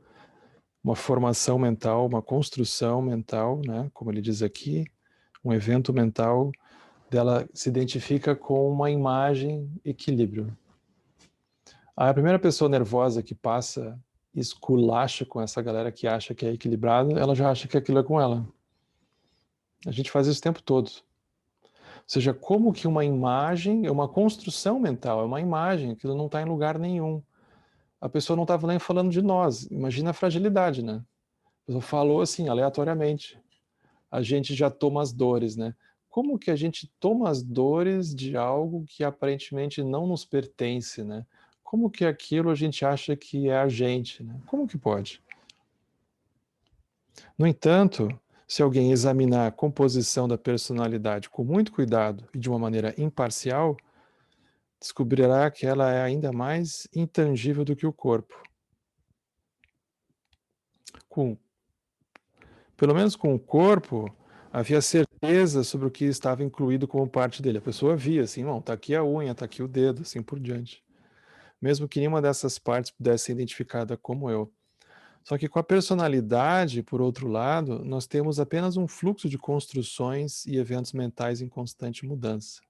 uma formação mental, uma construção mental, né, como ele diz aqui, um evento mental dela se identifica com uma imagem equilíbrio. Aí a primeira pessoa nervosa que passa esculacha com essa galera que acha que é equilibrada, ela já acha que aquilo é com ela. A gente faz isso o tempo todo. Ou seja, como que uma imagem é uma construção mental, é uma imagem, aquilo não está em lugar nenhum. A pessoa não estava nem falando de nós, imagina a fragilidade, né? A pessoa falou assim, aleatoriamente. A gente já toma as dores, né? Como que a gente toma as dores de algo que aparentemente não nos pertence, né? Como que aquilo a gente acha que é a gente, né? Como que pode? No entanto, se alguém examinar a composição da personalidade com muito cuidado e de uma maneira imparcial, descobrirá que ela é ainda mais intangível do que o corpo. Pelo menos com o corpo, havia certeza sobre o que estava incluído como parte dele. A pessoa via assim, não, tá aqui a unha, tá aqui o dedo, assim por diante. Mesmo que nenhuma dessas partes pudesse ser identificada como eu. Só que com a personalidade, por outro lado, nós temos apenas um fluxo de construções e eventos mentais em constante mudança.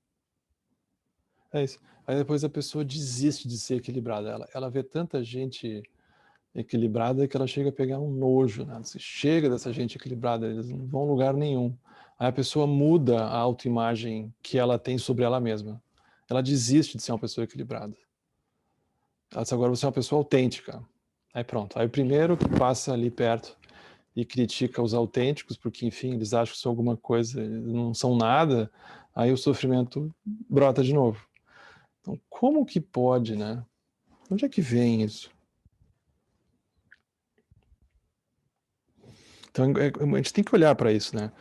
É isso. Aí depois a pessoa desiste de ser equilibrada. Ela vê tanta gente equilibrada que ela chega a pegar um nojo, né? Você chega dessa gente equilibrada, eles não vão a lugar nenhum. Aí a pessoa muda a autoimagem que ela tem sobre ela mesma. Ela desiste de ser uma pessoa equilibrada. Ela diz, agora você é uma pessoa autêntica. Aí pronto. Aí o primeiro que passa ali perto e critica os autênticos, porque enfim, eles acham que são alguma coisa, não são nada, aí o sofrimento brota de novo. Então, como que pode, né? Onde é que vem isso? Então, a gente tem que olhar para isso, né?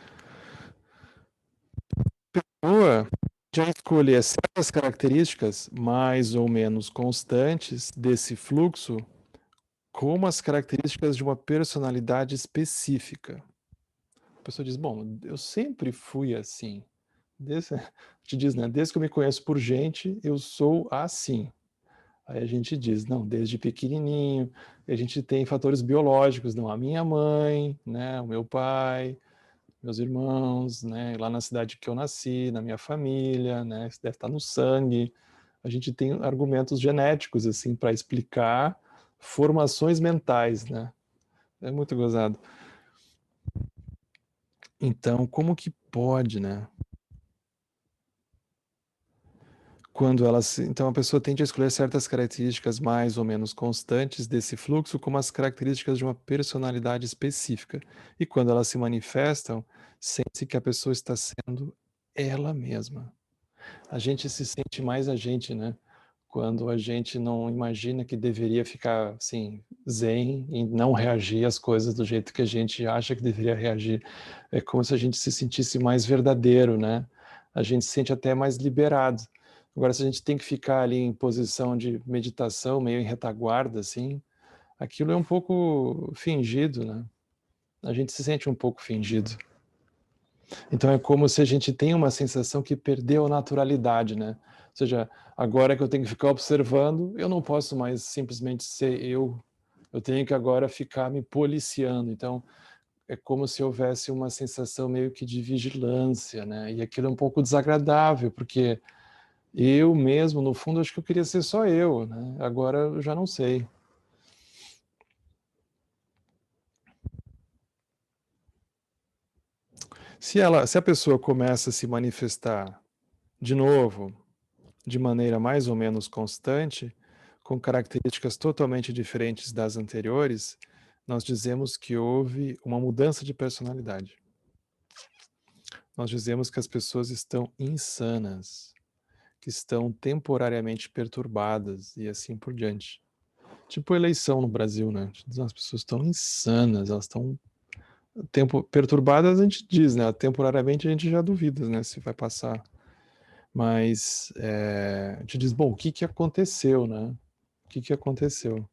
A pessoa já escolher certas características mais ou menos constantes desse fluxo como as características de uma personalidade específica. A pessoa diz, bom, eu sempre fui assim. Te diz, né? Desde que eu me conheço por gente, eu sou assim. Aí a gente diz, não, desde pequenininho, a gente tem fatores biológicos, não, a minha mãe, né, o meu pai, meus irmãos, né, lá na cidade que eu nasci, na minha família, né, isso deve estar no sangue. A gente tem argumentos genéticos, assim, para explicar formações mentais, né? É muito gozado. Então, como que pode, né? Então a pessoa tende a escolher certas características mais ou menos constantes desse fluxo como as características de uma personalidade específica. E quando elas se manifestam, sente-se que a pessoa está sendo ela mesma. A gente se sente mais a gente, né? Quando a gente não imagina que deveria ficar assim, zen e não reagir às coisas do jeito que a gente acha que deveria reagir. É como se a gente se sentisse mais verdadeiro, né? A gente se sente até mais liberado. Agora, se a gente tem que ficar ali em posição de meditação, meio em retaguarda, assim, aquilo é um pouco fingido, né? A gente se sente um pouco fingido. Então é como se a gente tem uma sensação que perdeu a naturalidade, né? Ou seja, agora que eu tenho que ficar observando, eu não posso mais simplesmente ser eu. Eu tenho que agora ficar me policiando. Então é como se houvesse uma sensação meio que de vigilância, né? E aquilo é um pouco desagradável, porque eu mesmo, no fundo, acho que eu queria ser só eu, né? Agora eu já não sei. Se a pessoa começa a se manifestar de novo, de maneira mais ou menos constante, com características totalmente diferentes das anteriores, nós dizemos que houve uma mudança de personalidade. Nós dizemos que as pessoas estão insanas, que estão temporariamente perturbadas e assim por diante. Tipo eleição no Brasil, né? As pessoas estão insanas, elas estão perturbadas, a gente diz, né? Temporariamente a gente já duvida, né? Se vai passar. Mas a gente diz, bom, o que aconteceu, né? O que aconteceu?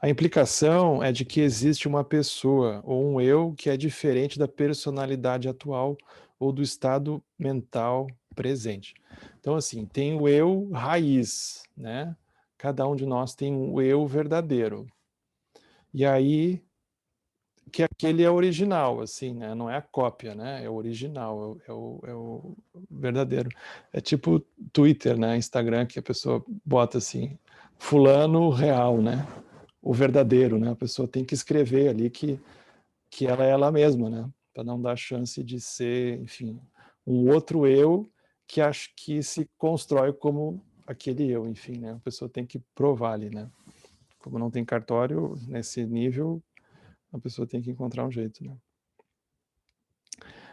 A implicação é de que existe uma pessoa ou um eu que é diferente da personalidade atual ou do estado mental presente. Então, assim, tem o eu raiz, né? Cada um de nós tem um eu verdadeiro. E aí, que aquele é original, assim, né? Não é a cópia, né? É o original, é o verdadeiro. É tipo Twitter, né? Instagram, que a pessoa bota assim, fulano real, né? O verdadeiro, né? A pessoa tem que escrever ali que ela é ela mesma, né? Para não dar chance de ser, enfim, um outro eu que acho que se constrói como aquele eu, enfim, né? A pessoa tem que provar ali, né? Como não tem cartório nesse nível, a pessoa tem que encontrar um jeito, né?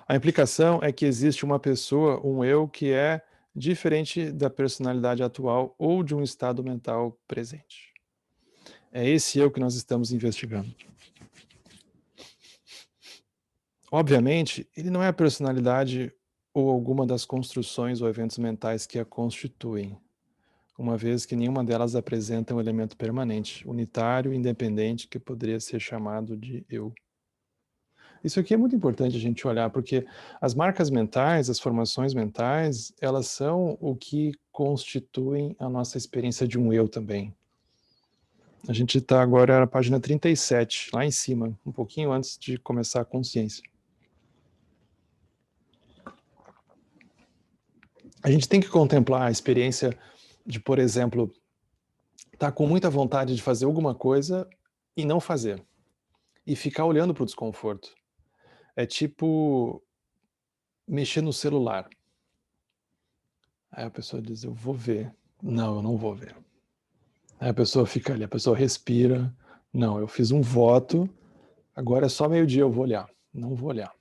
A implicação é que existe uma pessoa, um eu, que é diferente da personalidade atual ou de um estado mental presente. É esse eu que nós estamos investigando. Obviamente, ele não é a personalidade ou alguma das construções ou eventos mentais que a constituem, uma vez que nenhuma delas apresenta um elemento permanente, unitário e independente que poderia ser chamado de eu. Isso aqui é muito importante a gente olhar, porque as marcas mentais, as formações mentais, elas são o que constituem a nossa experiência de um eu também. A gente está agora na página 37, lá em cima, um pouquinho antes de começar a consciência. A gente tem que contemplar a experiência de, por exemplo, estar com muita vontade de fazer alguma coisa e não fazer. E ficar olhando para o desconforto. É tipo mexer no celular. Aí a pessoa diz, eu vou ver. Não, eu não vou ver. Aí a pessoa fica ali, a pessoa respira. Não, eu fiz um voto, agora é só meio-dia, eu vou olhar. Não vou olhar.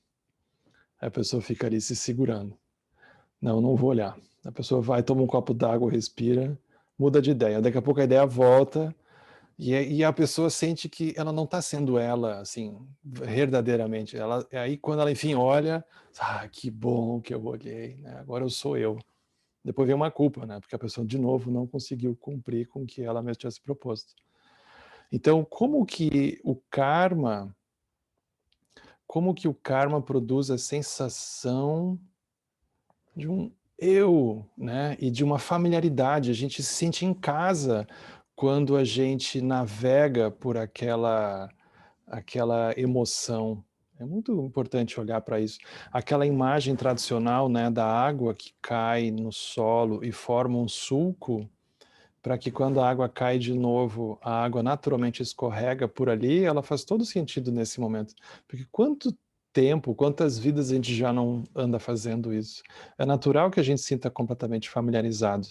Aí a pessoa fica ali se segurando. Não, não vou olhar. A pessoa vai, toma um copo d'água, respira, muda de ideia. Daqui a pouco a ideia volta e a pessoa sente que ela não está sendo ela, assim, verdadeiramente. Aí quando ela, enfim, olha, que bom que eu olhei, né? Agora eu sou eu. Depois vem uma culpa, né? Porque a pessoa, de novo, não conseguiu cumprir com o que ela mesma tinha se proposto. Então, como que o karma produz a sensação de um eu, né? E de uma familiaridade. A gente se sente em casa quando a gente navega por aquela emoção. É muito importante olhar para isso. Aquela imagem tradicional, né, da água que cai no solo e forma um sulco, para que quando a água cai de novo, a água naturalmente escorrega por ali, ela faz todo sentido nesse momento. Porque quanto tempo, quantas vidas a gente já não anda fazendo isso? É natural que a gente se sinta completamente familiarizado.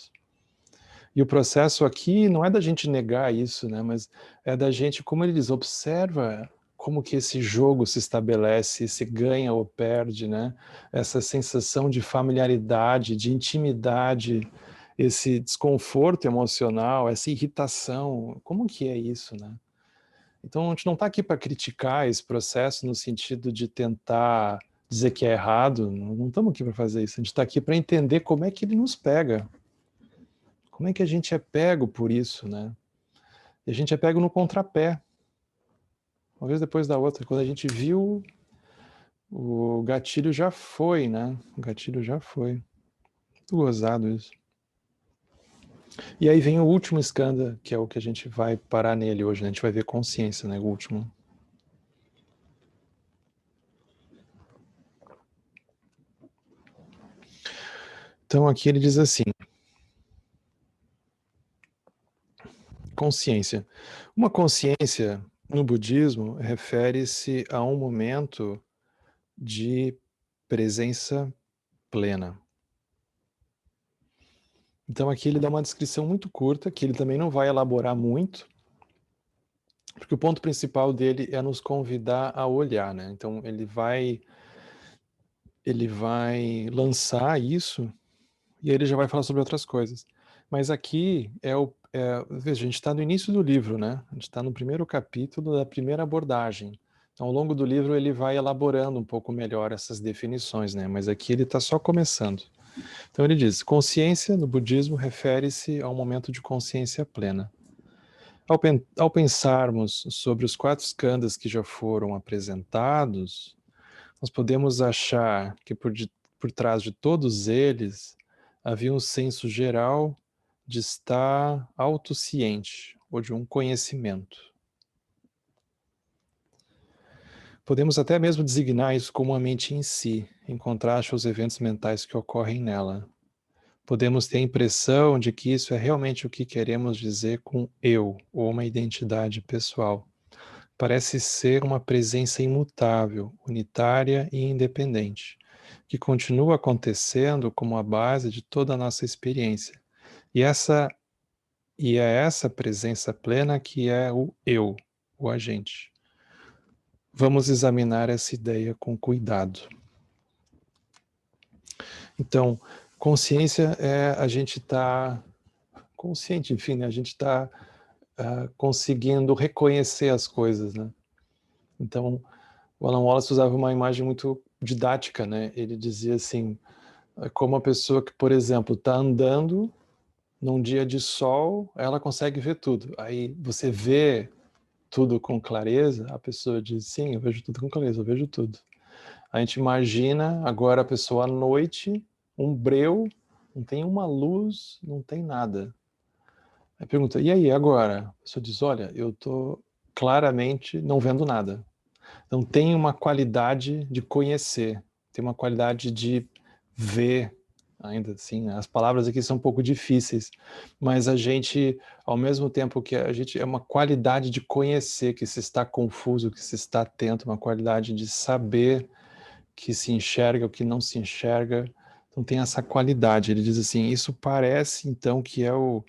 E o processo aqui não é da gente negar isso, né? Mas é da gente, como ele diz, observa como que esse jogo se estabelece, se ganha ou perde, né? Essa sensação de familiaridade, de intimidade, esse desconforto emocional, essa irritação, como que é isso, né? Então a gente não está aqui para criticar esse processo no sentido de tentar dizer que é errado, não estamos aqui para fazer isso, a gente está aqui para entender como é que ele nos pega. Como é que a gente é pego por isso, né? E a gente é pego no contrapé, uma vez depois da outra. Quando a gente viu, O gatilho já foi, né? O gatilho já foi. Muito gozado isso. E aí vem o último skanda, que é o que a gente vai parar nele hoje, né? A gente vai ver consciência, né? O último. Então aqui ele diz assim, consciência. Uma consciência no budismo refere-se a um momento de presença plena. Então aqui ele dá uma descrição muito curta, que ele também não vai elaborar muito, porque o ponto principal dele é nos convidar a olhar, né? Então ele vai lançar isso e aí ele já vai falar sobre outras coisas. Mas aqui veja, a gente está no início do livro, né? A gente está no primeiro capítulo da primeira abordagem. Então, ao longo do livro ele vai elaborando um pouco melhor essas definições, né? Mas aqui ele está só começando. Então ele diz: consciência no budismo refere-se ao momento de consciência plena. Ao pensarmos sobre os 4 skandhas que já foram apresentados, nós podemos achar que por trás de todos eles havia um senso geral de estar autociente ou de um conhecimento. Podemos até mesmo designar isso como a mente em si, em contraste aos eventos mentais que ocorrem nela. Podemos ter a impressão de que isso é realmente o que queremos dizer com eu, ou uma identidade pessoal. Parece ser uma presença imutável, unitária e independente, que continua acontecendo como a base de toda a nossa experiência. E é essa presença plena que é o eu, o agente. Vamos examinar essa ideia com cuidado. Então, consciência é a gente estar consciente, enfim, né? A gente está conseguindo reconhecer as coisas, né? Então, o Alan Wallace usava uma imagem muito didática, né? Ele dizia assim, como a pessoa que, por exemplo, está andando num dia de sol, ela consegue ver tudo. Aí você vê tudo com clareza, a pessoa diz, sim, eu vejo tudo com clareza, eu vejo tudo. A gente imagina agora a pessoa à noite, um breu, não tem uma luz, não tem nada. Aí pergunta, e aí, agora? A pessoa diz, olha, eu estou claramente não vendo nada. Então tem uma qualidade de conhecer, tem uma qualidade de ver, ainda assim, né? As palavras aqui são um pouco difíceis, mas a gente, ao mesmo tempo que a gente, é uma qualidade de conhecer, que se está confuso, que se está atento, uma qualidade de saber que se enxerga, o que não se enxerga, então tem essa qualidade. Ele diz assim, isso parece então que é o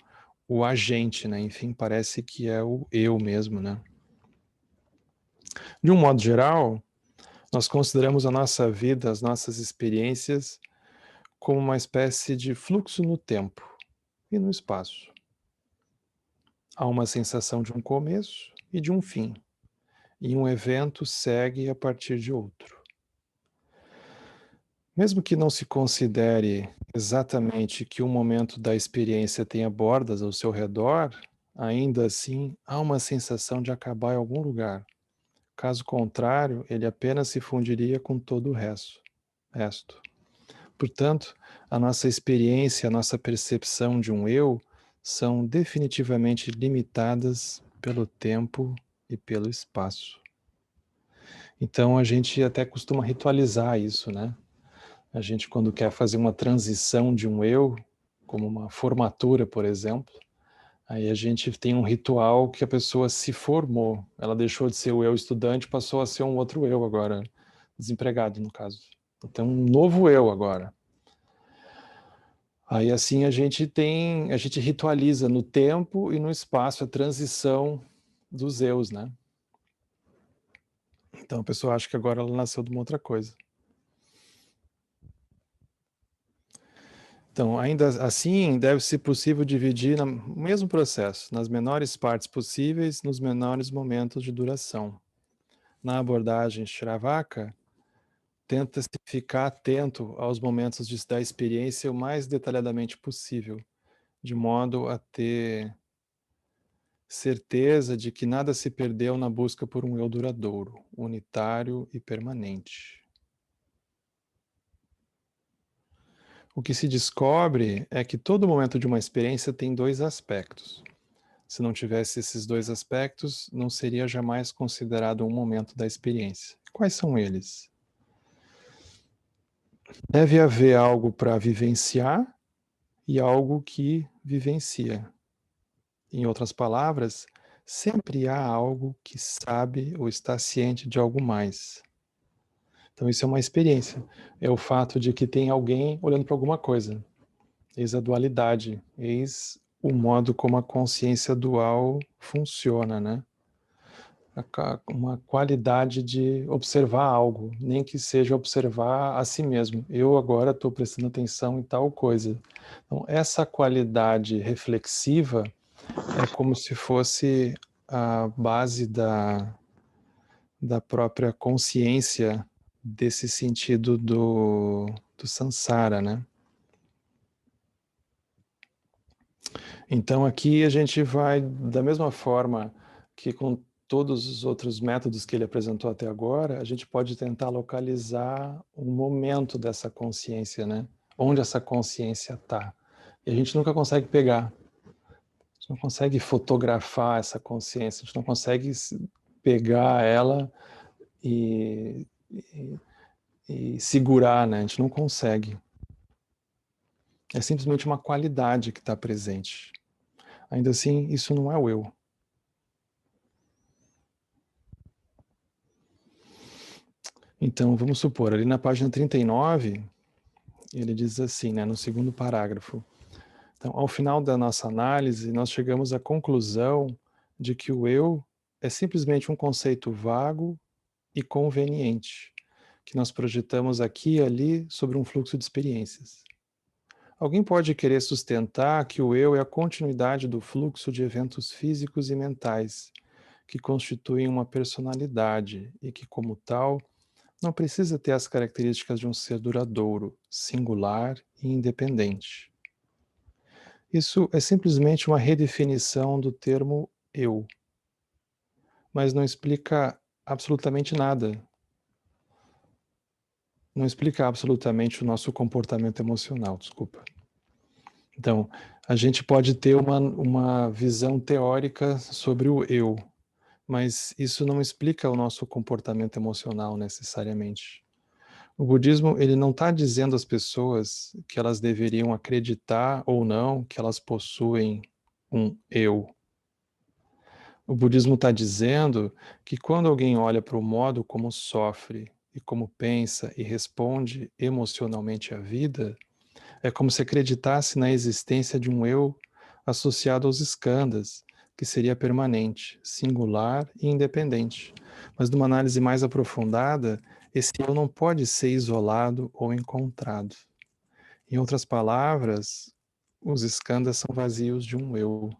agente, né? Enfim, parece que é o eu mesmo, né? De um modo geral, nós consideramos a nossa vida, as nossas experiências, como uma espécie de fluxo no tempo e no espaço. Há uma sensação de um começo e de um fim, e um evento segue a partir de outro. Mesmo que não se considere exatamente que um momento da experiência tenha bordas ao seu redor, ainda assim há uma sensação de acabar em algum lugar. Caso contrário, ele apenas se fundiria com todo o resto. Portanto, a nossa experiência, a nossa percepção de um eu são definitivamente limitadas pelo tempo e pelo espaço. Então a gente até costuma ritualizar isso, né? A gente, quando quer fazer uma transição de um eu, como uma formatura, por exemplo, aí a gente tem um ritual que a pessoa se formou. Ela deixou de ser o eu estudante, passou a ser um outro eu agora, desempregado, no caso. Então, um novo eu agora. Aí assim a gente ritualiza no tempo e no espaço a transição dos eus, né? Então a pessoa acha que agora ela nasceu de uma outra coisa. Então, ainda assim, deve ser possível dividir o mesmo processo, nas menores partes possíveis, nos menores momentos de duração. Na abordagem Shravaka, tenta-se ficar atento aos momentos da experiência o mais detalhadamente possível, de modo a ter certeza de que nada se perdeu na busca por um eu duradouro, unitário e permanente. O que se descobre é que todo momento de uma experiência tem dois aspectos. Se não tivesse esses dois aspectos, não seria jamais considerado um momento da experiência. Quais são eles? Deve haver algo para vivenciar e algo que vivencia. Em outras palavras, sempre há algo que sabe ou está ciente de algo mais. Então isso é uma experiência. É o fato de que tem alguém olhando para alguma coisa. Eis a dualidade, eis o modo como a consciência dual funciona, né? Uma qualidade de observar algo, nem que seja observar a si mesmo. Eu agora estou prestando atenção em tal coisa. Então, essa qualidade reflexiva é como se fosse a base da própria consciência desse sentido do samsara, né? Então aqui a gente vai, da mesma forma que com todos os outros métodos que ele apresentou até agora, a gente pode tentar localizar um momento dessa consciência, né? Onde essa consciência está. E a gente nunca consegue pegar. A gente não consegue fotografar essa consciência, a gente não consegue pegar ela e, e, e segurar, né? A gente não consegue. É simplesmente uma qualidade que está presente. Ainda assim, isso não é o eu. Então, vamos supor, ali na página 39, ele diz assim, né, no segundo parágrafo. Então, ao final da nossa análise, nós chegamos à conclusão de que o eu é simplesmente um conceito vago e conveniente, que nós projetamos aqui e ali sobre um fluxo de experiências. Alguém pode querer sustentar que o eu é a continuidade do fluxo de eventos físicos e mentais, que constituem uma personalidade e que, como tal, não precisa ter as características de um ser duradouro, singular e independente. Isso é simplesmente uma redefinição do termo eu, mas não explica absolutamente nada. Não explica absolutamente o nosso comportamento emocional, desculpa. Então, a gente pode ter uma visão teórica sobre o eu, mas isso não explica o nosso comportamento emocional necessariamente. O budismo, ele não está dizendo às pessoas que elas deveriam acreditar ou não que elas possuem um eu. O budismo está dizendo que quando alguém olha para o modo como sofre e como pensa e responde emocionalmente à vida, é como se acreditasse na existência de um eu associado aos skandhas, que seria permanente, singular e independente. Mas numa análise mais aprofundada, esse eu não pode ser isolado ou encontrado. Em outras palavras, os skandhas são vazios de um eu.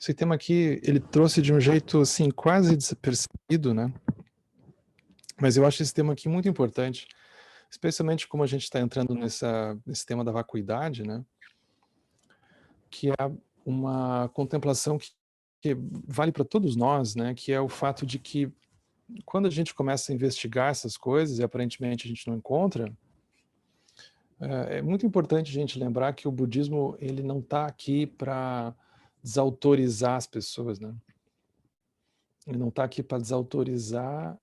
Esse tema aqui, ele trouxe de um jeito assim, quase despercebido, né? Mas eu acho esse tema aqui muito importante, especialmente como a gente está entrando nesse tema da vacuidade, né? Que é uma contemplação que vale para todos nós, né? Que é o fato de que quando a gente começa a investigar essas coisas e aparentemente a gente não encontra, é muito importante a gente lembrar que o budismo ele não está aqui para desautorizar as pessoas, né? Ele não está aqui para desautorizar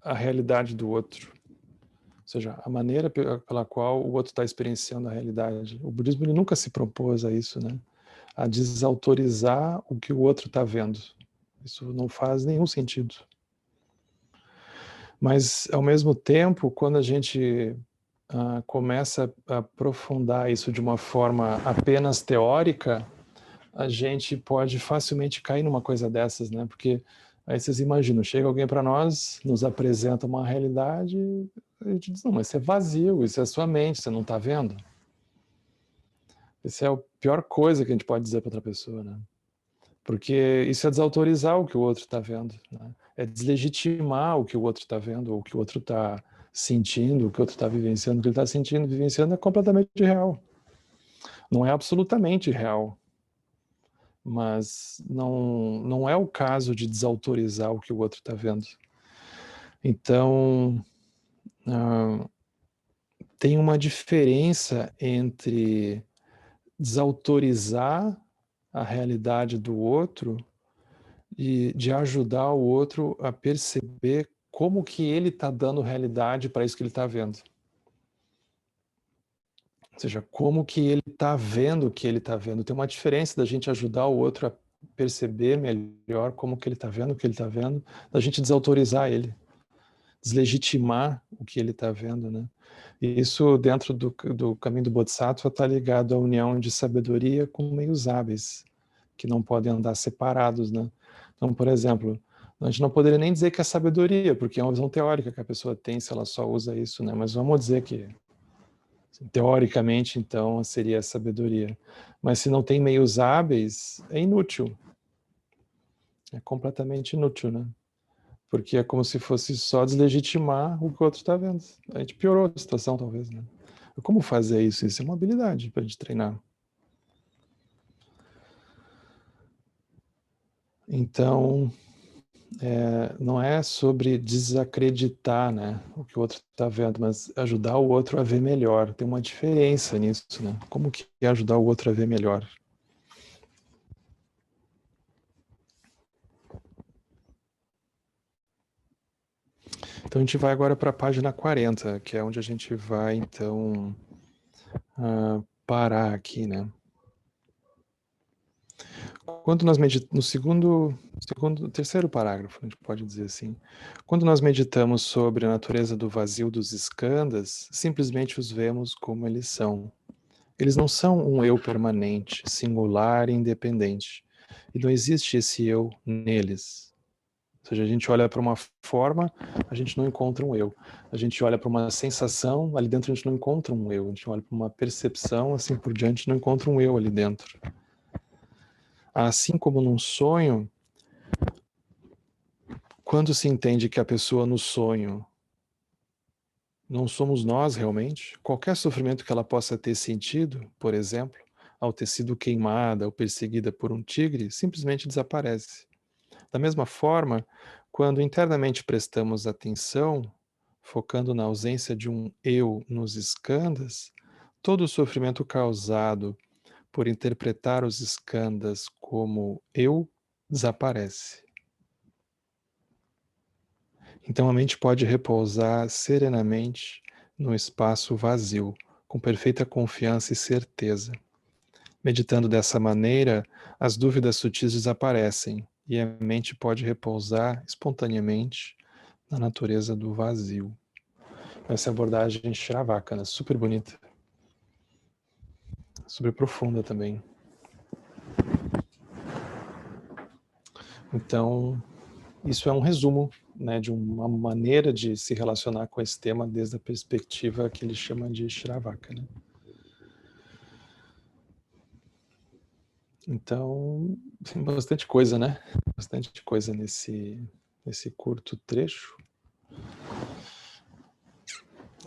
a realidade do outro, ou seja, a maneira pela qual o outro está experienciando a realidade. O budismo ele nunca se propôs a isso, né? A desautorizar o que o outro está vendo. Isso não faz nenhum sentido. Mas, ao mesmo tempo, quando a gente começa a aprofundar isso de uma forma apenas teórica, a gente pode facilmente cair numa coisa dessas, né? Porque aí vocês imaginam, chega alguém para nós, nos apresenta uma realidade, a gente diz, não, mas isso é vazio, isso é sua mente, você não está vendo? Isso é a pior coisa que a gente pode dizer para outra pessoa, né? Porque isso é desautorizar o que o outro está vendo, né? É deslegitimar o que o outro está vendo, ou o que o outro está sentindo, o que o outro está vivenciando. O que ele está sentindo, vivenciando é completamente real. Não é absolutamente real, mas não é o caso de desautorizar o que o outro está vendo. Então, tem uma diferença entre desautorizar a realidade do outro e de ajudar o outro a perceber como que ele está dando realidade para isso que ele está vendo. Ou seja, como que ele está vendo o que ele está vendo. Tem uma diferença da gente ajudar o outro a perceber melhor como que ele está vendo o que ele está vendo, da gente desautorizar ele, deslegitimar o que ele está vendo, né? E isso, dentro do caminho do Bodhisattva, está ligado à união de sabedoria com meios hábeis, que não podem andar separados, né? Então, por exemplo, a gente não poderia nem dizer que é sabedoria, porque é uma visão teórica que a pessoa tem se ela só usa isso, né? Mas vamos dizer que, teoricamente, então, seria a sabedoria. Mas se não tem meios hábeis, é inútil. É completamente inútil, né? Porque é como se fosse só deslegitimar o que o outro está vendo. A gente piorou a situação, talvez, né? Como fazer isso? Isso é uma habilidade para a gente treinar. Então, não é sobre desacreditar, né, o que o outro está vendo, mas ajudar o outro a ver melhor. Tem uma diferença nisso, né? Como que é ajudar o outro a ver melhor? Então a gente vai agora para a página 40, que é onde a gente vai, então, parar aqui, né? Quando nós meditamos, no terceiro parágrafo, a gente pode dizer assim, quando nós meditamos sobre a natureza do vazio dos skandhas, simplesmente os vemos como eles são. Eles não são um eu permanente, singular e independente. E não existe esse eu neles. Ou seja, a gente olha para uma forma, a gente não encontra um eu. A gente olha para uma sensação, ali dentro a gente não encontra um eu. A gente olha para uma percepção, assim por diante, não encontra um eu ali dentro. Assim como num sonho, quando se entende que a pessoa no sonho não somos nós realmente, qualquer sofrimento que ela possa ter sentido, por exemplo, ao ter sido queimada ou perseguida por um tigre, simplesmente desaparece. Da mesma forma, quando internamente prestamos atenção, focando na ausência de um eu nos skandhas, todo o sofrimento causado por interpretar os skandhas como eu desaparece. Então a mente pode repousar serenamente no espaço vazio, com perfeita confiança e certeza. Meditando dessa maneira, as dúvidas sutis desaparecem e a mente pode repousar espontaneamente na natureza do vazio. Essa abordagem Shravakana, super bonita, super profunda também. Então, isso é um resumo, né, de uma maneira de se relacionar com esse tema desde a perspectiva que ele chama de Shravakana. Então, tem bastante coisa, né? Bastante coisa nesse curto trecho.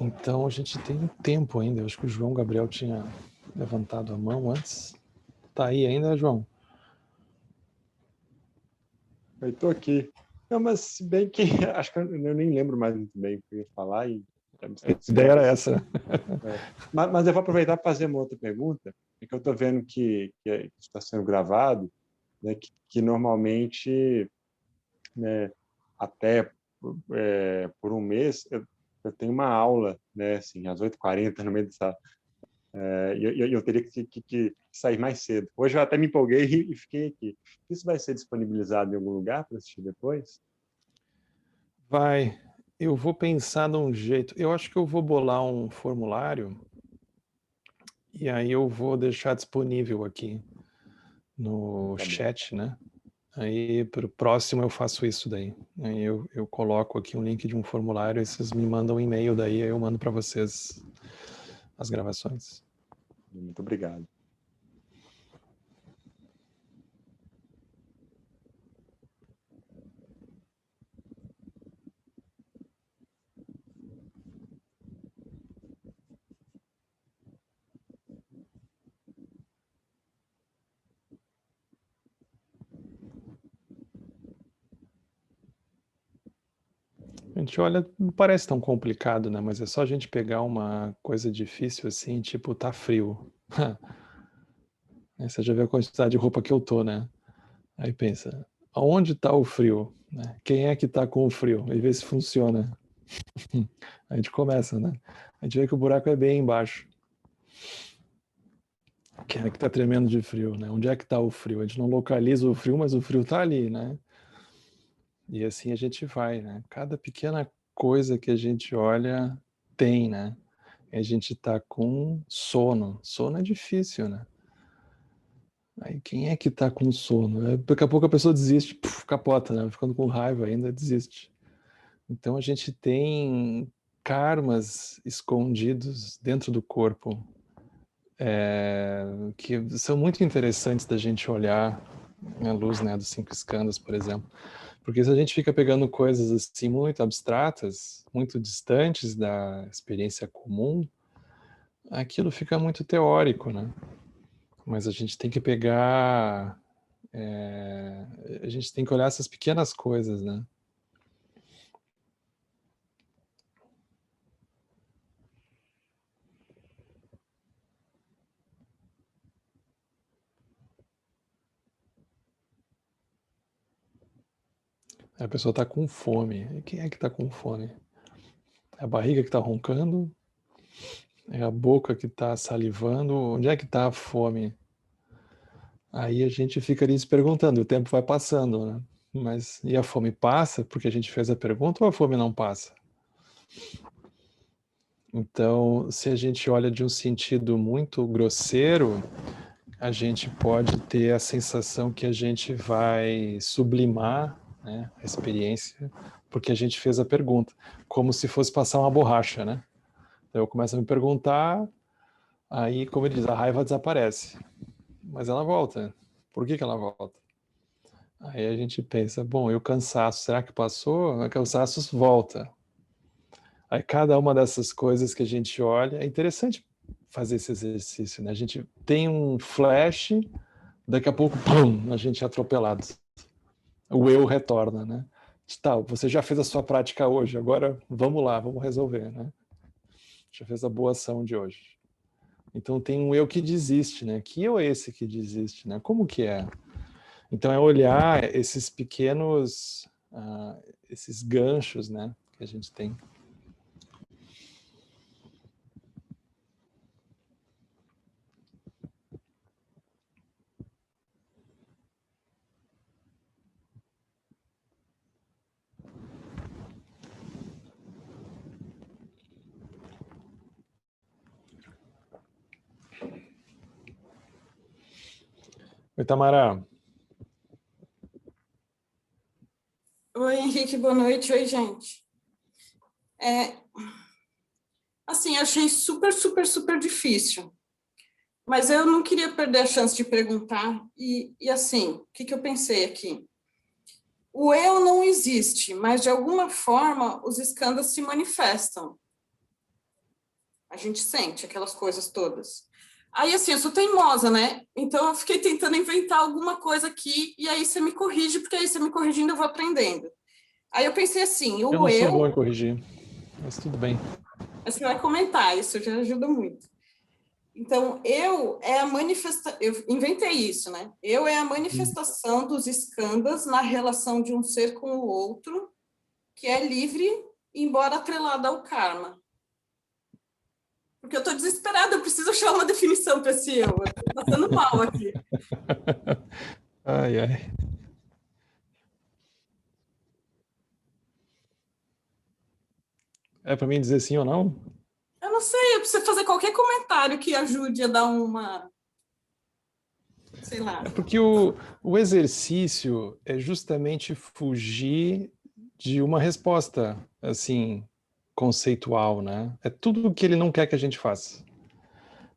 Então, a gente tem um tempo ainda. Eu acho que o João Gabriel tinha levantado a mão antes. Tá aí ainda, João? Eu estou aqui. Não, mas se bem que acho que eu nem lembro mais muito bem o que eu ia falar e a ideia era essa. Mas eu vou aproveitar para fazer uma outra pergunta, que eu estou vendo que está sendo gravado, né, que normalmente, né, até por um mês eu tenho uma aula, né, assim, às 8h40 no meio dessa e eu teria que sair mais cedo. Hoje eu até me empolguei e fiquei aqui. Isso vai ser disponibilizado em algum lugar para assistir depois? Vai. Eu vou pensar de um jeito. Eu acho que eu vou bolar um formulário e aí eu vou deixar disponível aqui no chat, né? Aí para o próximo eu faço isso daí. Aí eu coloco aqui um link de um formulário e vocês me mandam um e-mail daí, aí eu mando para vocês as gravações. Muito obrigado. A gente olha, não parece tão complicado, né? Mas é só a gente pegar uma coisa difícil assim, tipo, tá frio. Aí você já vê a quantidade de roupa que eu tô, né? Aí pensa, aonde está o frio? Né? Quem é que está com o frio? E vê se funciona. A gente começa, né? A gente vê que o buraco é bem embaixo. Quem é que está tremendo de frio, né? Onde é que está o frio? A gente não localiza o frio, mas o frio está ali, né? E assim a gente vai, né? Cada pequena coisa que a gente olha tem, né? E a gente está com sono. Sono é difícil, né? Aí quem é que tá com sono? Daqui a pouco a pessoa desiste, capota, né? Ficando com raiva ainda, desiste. Então a gente tem karmas escondidos dentro do corpo que são muito interessantes da gente olhar à luz, né, dos 5 skandhas, por exemplo. Porque se a gente fica pegando coisas assim muito abstratas, muito distantes da experiência comum, aquilo fica muito teórico, né? Mas a gente tem que pegar a gente tem que olhar essas pequenas coisas, né? A pessoa está com fome. E quem é que está com fome? É a barriga que está roncando? É a boca que está salivando? Onde é que está a fome? Aí a gente fica ali se perguntando, o tempo vai passando, né? Mas e a fome passa porque a gente fez a pergunta ou a fome não passa? Então, se a gente olha de um sentido muito grosseiro, a gente pode ter a sensação que a gente vai sublimar, né, a experiência, porque a gente fez a pergunta, como se fosse passar uma borracha, né? Então eu começo a me perguntar, aí, como ele diz, a raiva desaparece, mas ela volta. Por que ela volta? Aí a gente pensa, bom, e o cansaço, será que passou? O cansaço volta. Aí cada uma dessas coisas que a gente olha, é interessante fazer esse exercício, né? A gente tem um flash, daqui a pouco, pum, a gente é atropelado. O eu retorna, né? Tá, você já fez a sua prática hoje, agora vamos lá, vamos resolver, né? Já fez a boa ação de hoje. Então tem um eu que desiste, né? Que eu é esse que desiste, né? Como que é? Então é olhar esses pequenos, esses ganchos, né? Que a gente tem. Oi, Tamara. Oi, Henrique, boa noite. Oi, gente. Assim, achei super, super, super difícil, mas eu não queria perder a chance de perguntar. E assim, o que eu pensei aqui? O eu não existe, mas de alguma forma os escândalos se manifestam. A gente sente aquelas coisas todas. Aí, assim, eu sou teimosa, né? Então eu fiquei tentando inventar alguma coisa aqui, e aí você me corrige, porque aí você me corrigindo eu vou aprendendo. Aí eu pensei assim, Eu não sou bom em corrigir, mas tudo bem. Você vai comentar, isso já ajuda muito. Então, eu é a manifestação, eu inventei isso, né? Eu é a manifestação dos escândalos na relação de um ser com o outro, que é livre, embora atrelada ao karma. Porque eu estou desesperada, eu preciso achar uma definição para esse eu. Eu estou passando mal aqui. Ai, ai. É para mim dizer sim ou não? Eu não sei, eu preciso fazer qualquer comentário que ajude a dar uma... sei lá. É porque o exercício é justamente fugir de uma resposta, assim, conceitual, né? É tudo o que ele não quer que a gente faça.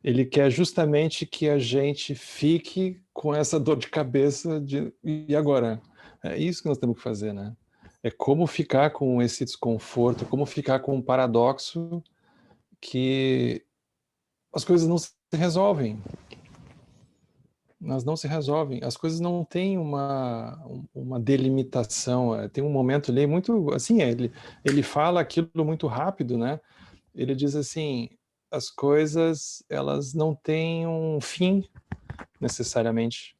Ele quer justamente que a gente fique com essa dor de cabeça de e agora? É isso que nós temos que fazer, né? É como ficar com esse desconforto, como ficar com um paradoxo que as coisas não se resolvem. Elas não se resolvem. As coisas não têm uma delimitação. Tem um momento ali muito... Assim, ele fala aquilo muito rápido, né? Ele diz assim, as coisas, elas não têm um fim, necessariamente.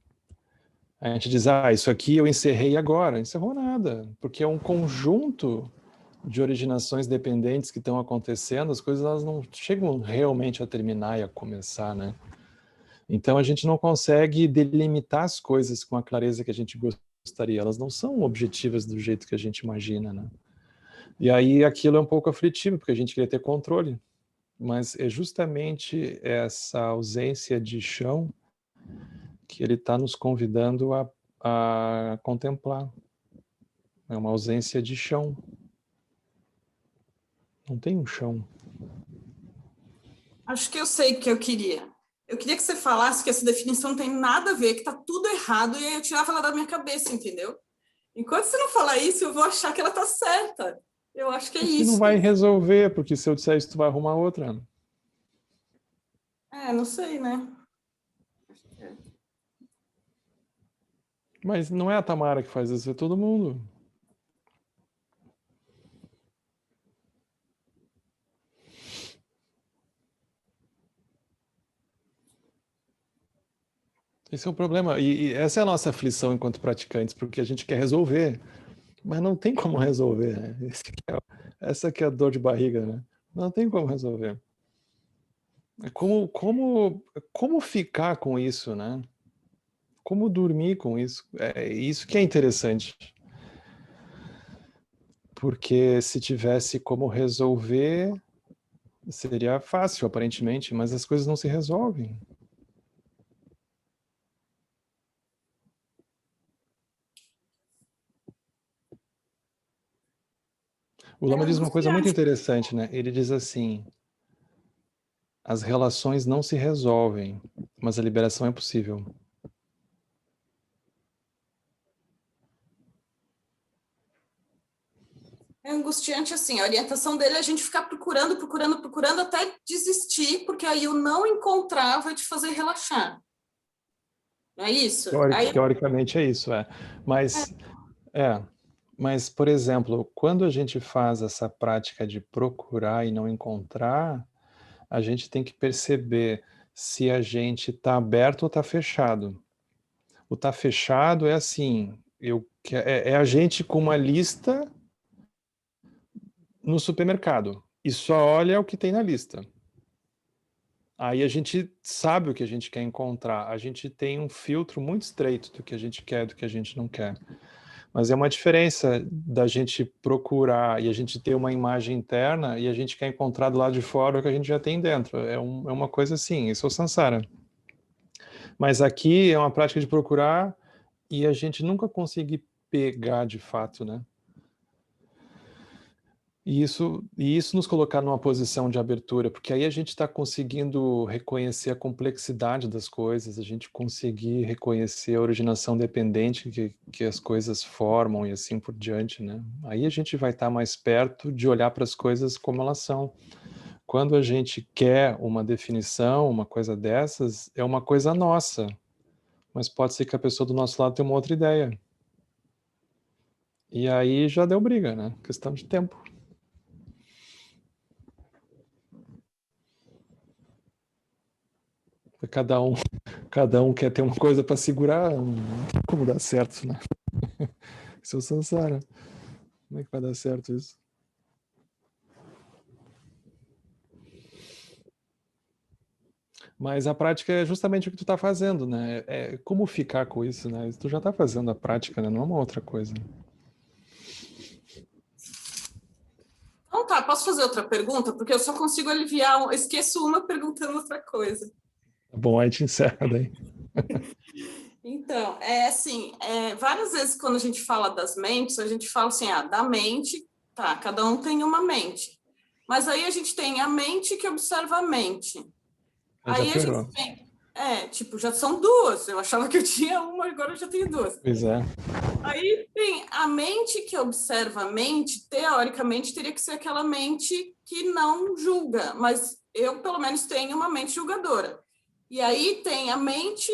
A gente diz, isso aqui eu encerrei agora. Encerrou nada, porque é um conjunto de originações dependentes que estão acontecendo, as coisas elas não chegam realmente a terminar e a começar, né? Então a gente não consegue delimitar as coisas com a clareza que a gente gostaria, elas não são objetivas do jeito que a gente imagina, né? E aí aquilo é um pouco aflitivo, porque a gente queria ter controle, mas é justamente essa ausência de chão que ele está nos convidando a contemplar. É uma ausência de chão. Não tem um chão. Acho que eu sei o que eu queria. Eu queria que você falasse que essa definição não tem nada a ver, que está tudo errado, e aí eu tirava ela da minha cabeça, entendeu? Enquanto você não falar isso, eu vou achar que ela está certa. Eu acho que é Você isso. não vai resolver, porque se eu disser isso, tu vai arrumar outra. Não sei, né? Mas não é a Tamara que faz isso, é todo mundo. Esse é o problema. E essa é a nossa aflição enquanto praticantes, porque a gente quer resolver, mas não tem como resolver, né? Essa que é a dor de barriga, né? Não tem como resolver. Como ficar com isso, né? Como dormir com isso? É isso que é interessante. Porque se tivesse como resolver, seria fácil, aparentemente, mas as coisas não se resolvem. O Lama diz uma coisa muito interessante, né? Ele diz assim, as relações não se resolvem, mas a liberação é possível. É angustiante, assim, a orientação dele é a gente ficar procurando até desistir, porque aí o não encontrar vai te fazer relaxar. Não é isso? Teoricamente é isso, é. Mas, por exemplo, quando a gente faz essa prática de procurar e não encontrar, a gente tem que perceber se a gente está aberto ou está fechado. O tá fechado é assim, é a gente com uma lista no supermercado e só olha o que tem na lista. Aí a gente sabe o que a gente quer encontrar, a gente tem um filtro muito estreito do que a gente quer, do que a gente não quer. Mas é uma diferença da gente procurar e a gente ter uma imagem interna e a gente quer encontrar do lado de fora o que a gente já tem dentro. É uma coisa assim, isso é o samsara. Mas aqui é uma prática de procurar e a gente nunca conseguir pegar de fato, né? E isso nos colocar numa posição de abertura, porque aí a gente está conseguindo reconhecer a complexidade das coisas, a gente conseguir reconhecer a originação dependente que as coisas formam e assim por diante, né? Aí a gente vai estar mais perto de olhar para as coisas como elas são. Quando a gente quer uma definição, uma coisa dessas, é uma coisa nossa, mas pode ser que a pessoa do nosso lado tenha uma outra ideia. E aí já deu briga, né? Questão de tempo. Cada um quer ter uma coisa para segurar, não tem como dar certo, né? Isso é o samsara. Como é que vai dar certo isso? Mas a prática é justamente o que tu está fazendo, né? É como ficar com isso, né? Tu já está fazendo a prática, né? Não é uma outra coisa. Então tá, posso fazer outra pergunta? Porque eu só consigo aliviar, eu esqueço uma perguntando outra coisa. Bom, aí te encerra daí. Então, assim, várias vezes quando a gente fala das mentes, a gente fala assim, da mente, tá, cada um tem uma mente. Mas aí a gente tem a mente que observa a mente. Aí a gente tem, já são duas. Eu achava que eu tinha uma, agora eu já tenho duas. Pois é. Aí tem a mente que observa a mente, teoricamente teria que ser aquela mente que não julga, mas eu, pelo menos, tenho uma mente julgadora. E aí tem a mente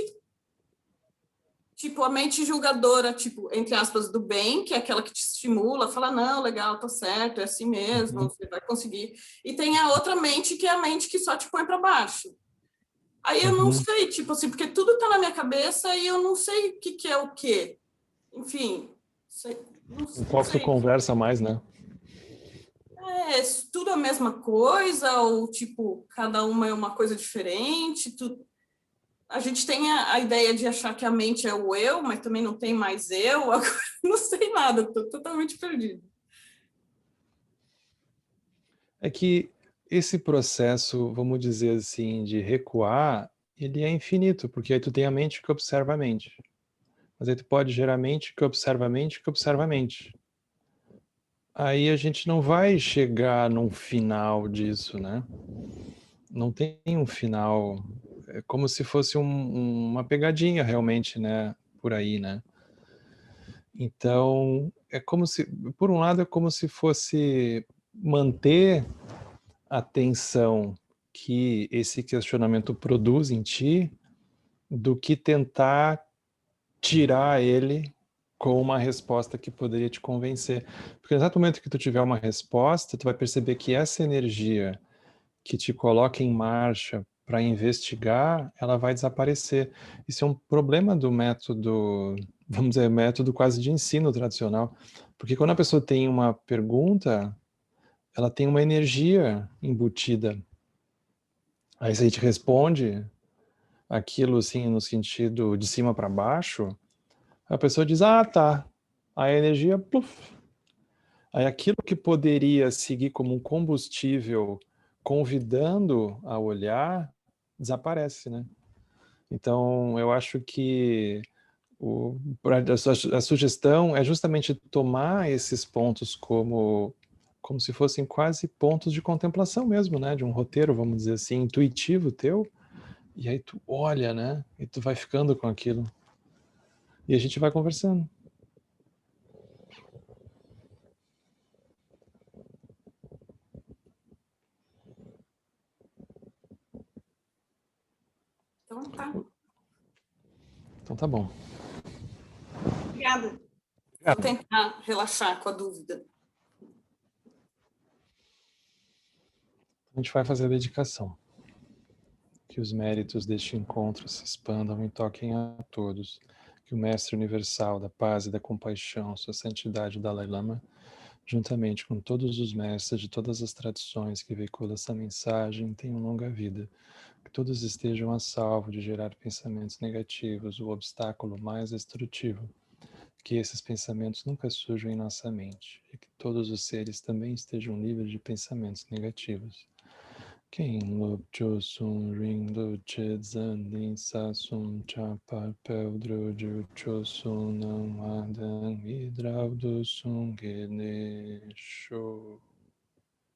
tipo, a mente julgadora, tipo, entre aspas, do bem, que é aquela que te estimula, fala, não, legal, tá certo, é assim mesmo, você vai conseguir. E tem a outra mente, que é a mente que só te põe para baixo. Aí eu não sei, tipo assim, porque tudo tá na minha cabeça e eu não sei o que, que é o quê. Enfim, não Com qual que tu sei. conversa mais, né? É tudo a mesma coisa, ou tipo, cada uma é uma coisa diferente. A gente tem a ideia de achar que a mente é o eu, mas também não tem mais eu. Agora, não sei nada, estou totalmente perdido. É que esse processo, vamos dizer assim, de recuar, ele é infinito, porque aí tu tem a mente que observa a mente. Mas aí tu pode gerar a mente que observa a mente que observa a mente. Aí a gente não vai chegar num final disso, né? Não tem um final. É como se fosse uma pegadinha realmente, né? Por aí, né? Então, é como se, por um lado, é como se fosse manter a tensão que esse questionamento produz em ti, do que tentar tirar ele com uma resposta que poderia te convencer. Porque no exato momento que tu tiver uma resposta, tu vai perceber que essa energia que te coloca em marcha para investigar, ela vai desaparecer. Isso é um problema do método, vamos dizer, método quase de ensino tradicional. Porque quando a pessoa tem uma pergunta, ela tem uma energia embutida. Aí se a gente responde aquilo assim no sentido de cima para baixo, a pessoa diz, ah, tá. A energia, pluf. Aí aquilo que poderia seguir como um combustível convidando a olhar, desaparece, né? Então, eu acho que a sugestão é justamente tomar esses pontos como se fossem quase pontos de contemplação mesmo, né? De um roteiro, vamos dizer assim, intuitivo teu, e aí tu olha, né? E tu vai ficando com aquilo. E a gente vai conversando. Então tá. Então tá bom. Obrigada. Vou tentar relaxar com a dúvida. A gente vai fazer a dedicação. Que os méritos deste encontro se expandam e toquem a todos. Que o Mestre Universal da Paz e da Compaixão, Sua Santidade Dalai Lama, juntamente com todos os mestres de todas as tradições que veiculam essa mensagem, tenham longa vida. Que todos estejam a salvo de gerar pensamentos negativos, o obstáculo mais destrutivo. Que esses pensamentos nunca surjam em nossa mente. E que todos os seres também estejam livres de pensamentos negativos. Quem Lop Cho Sun Ring Lo Che Zan Lin Sa Sun Cha Pa Pel Dro Ju Cho Sun Nam Adang Hidrau Do Sun Ge Ne Sho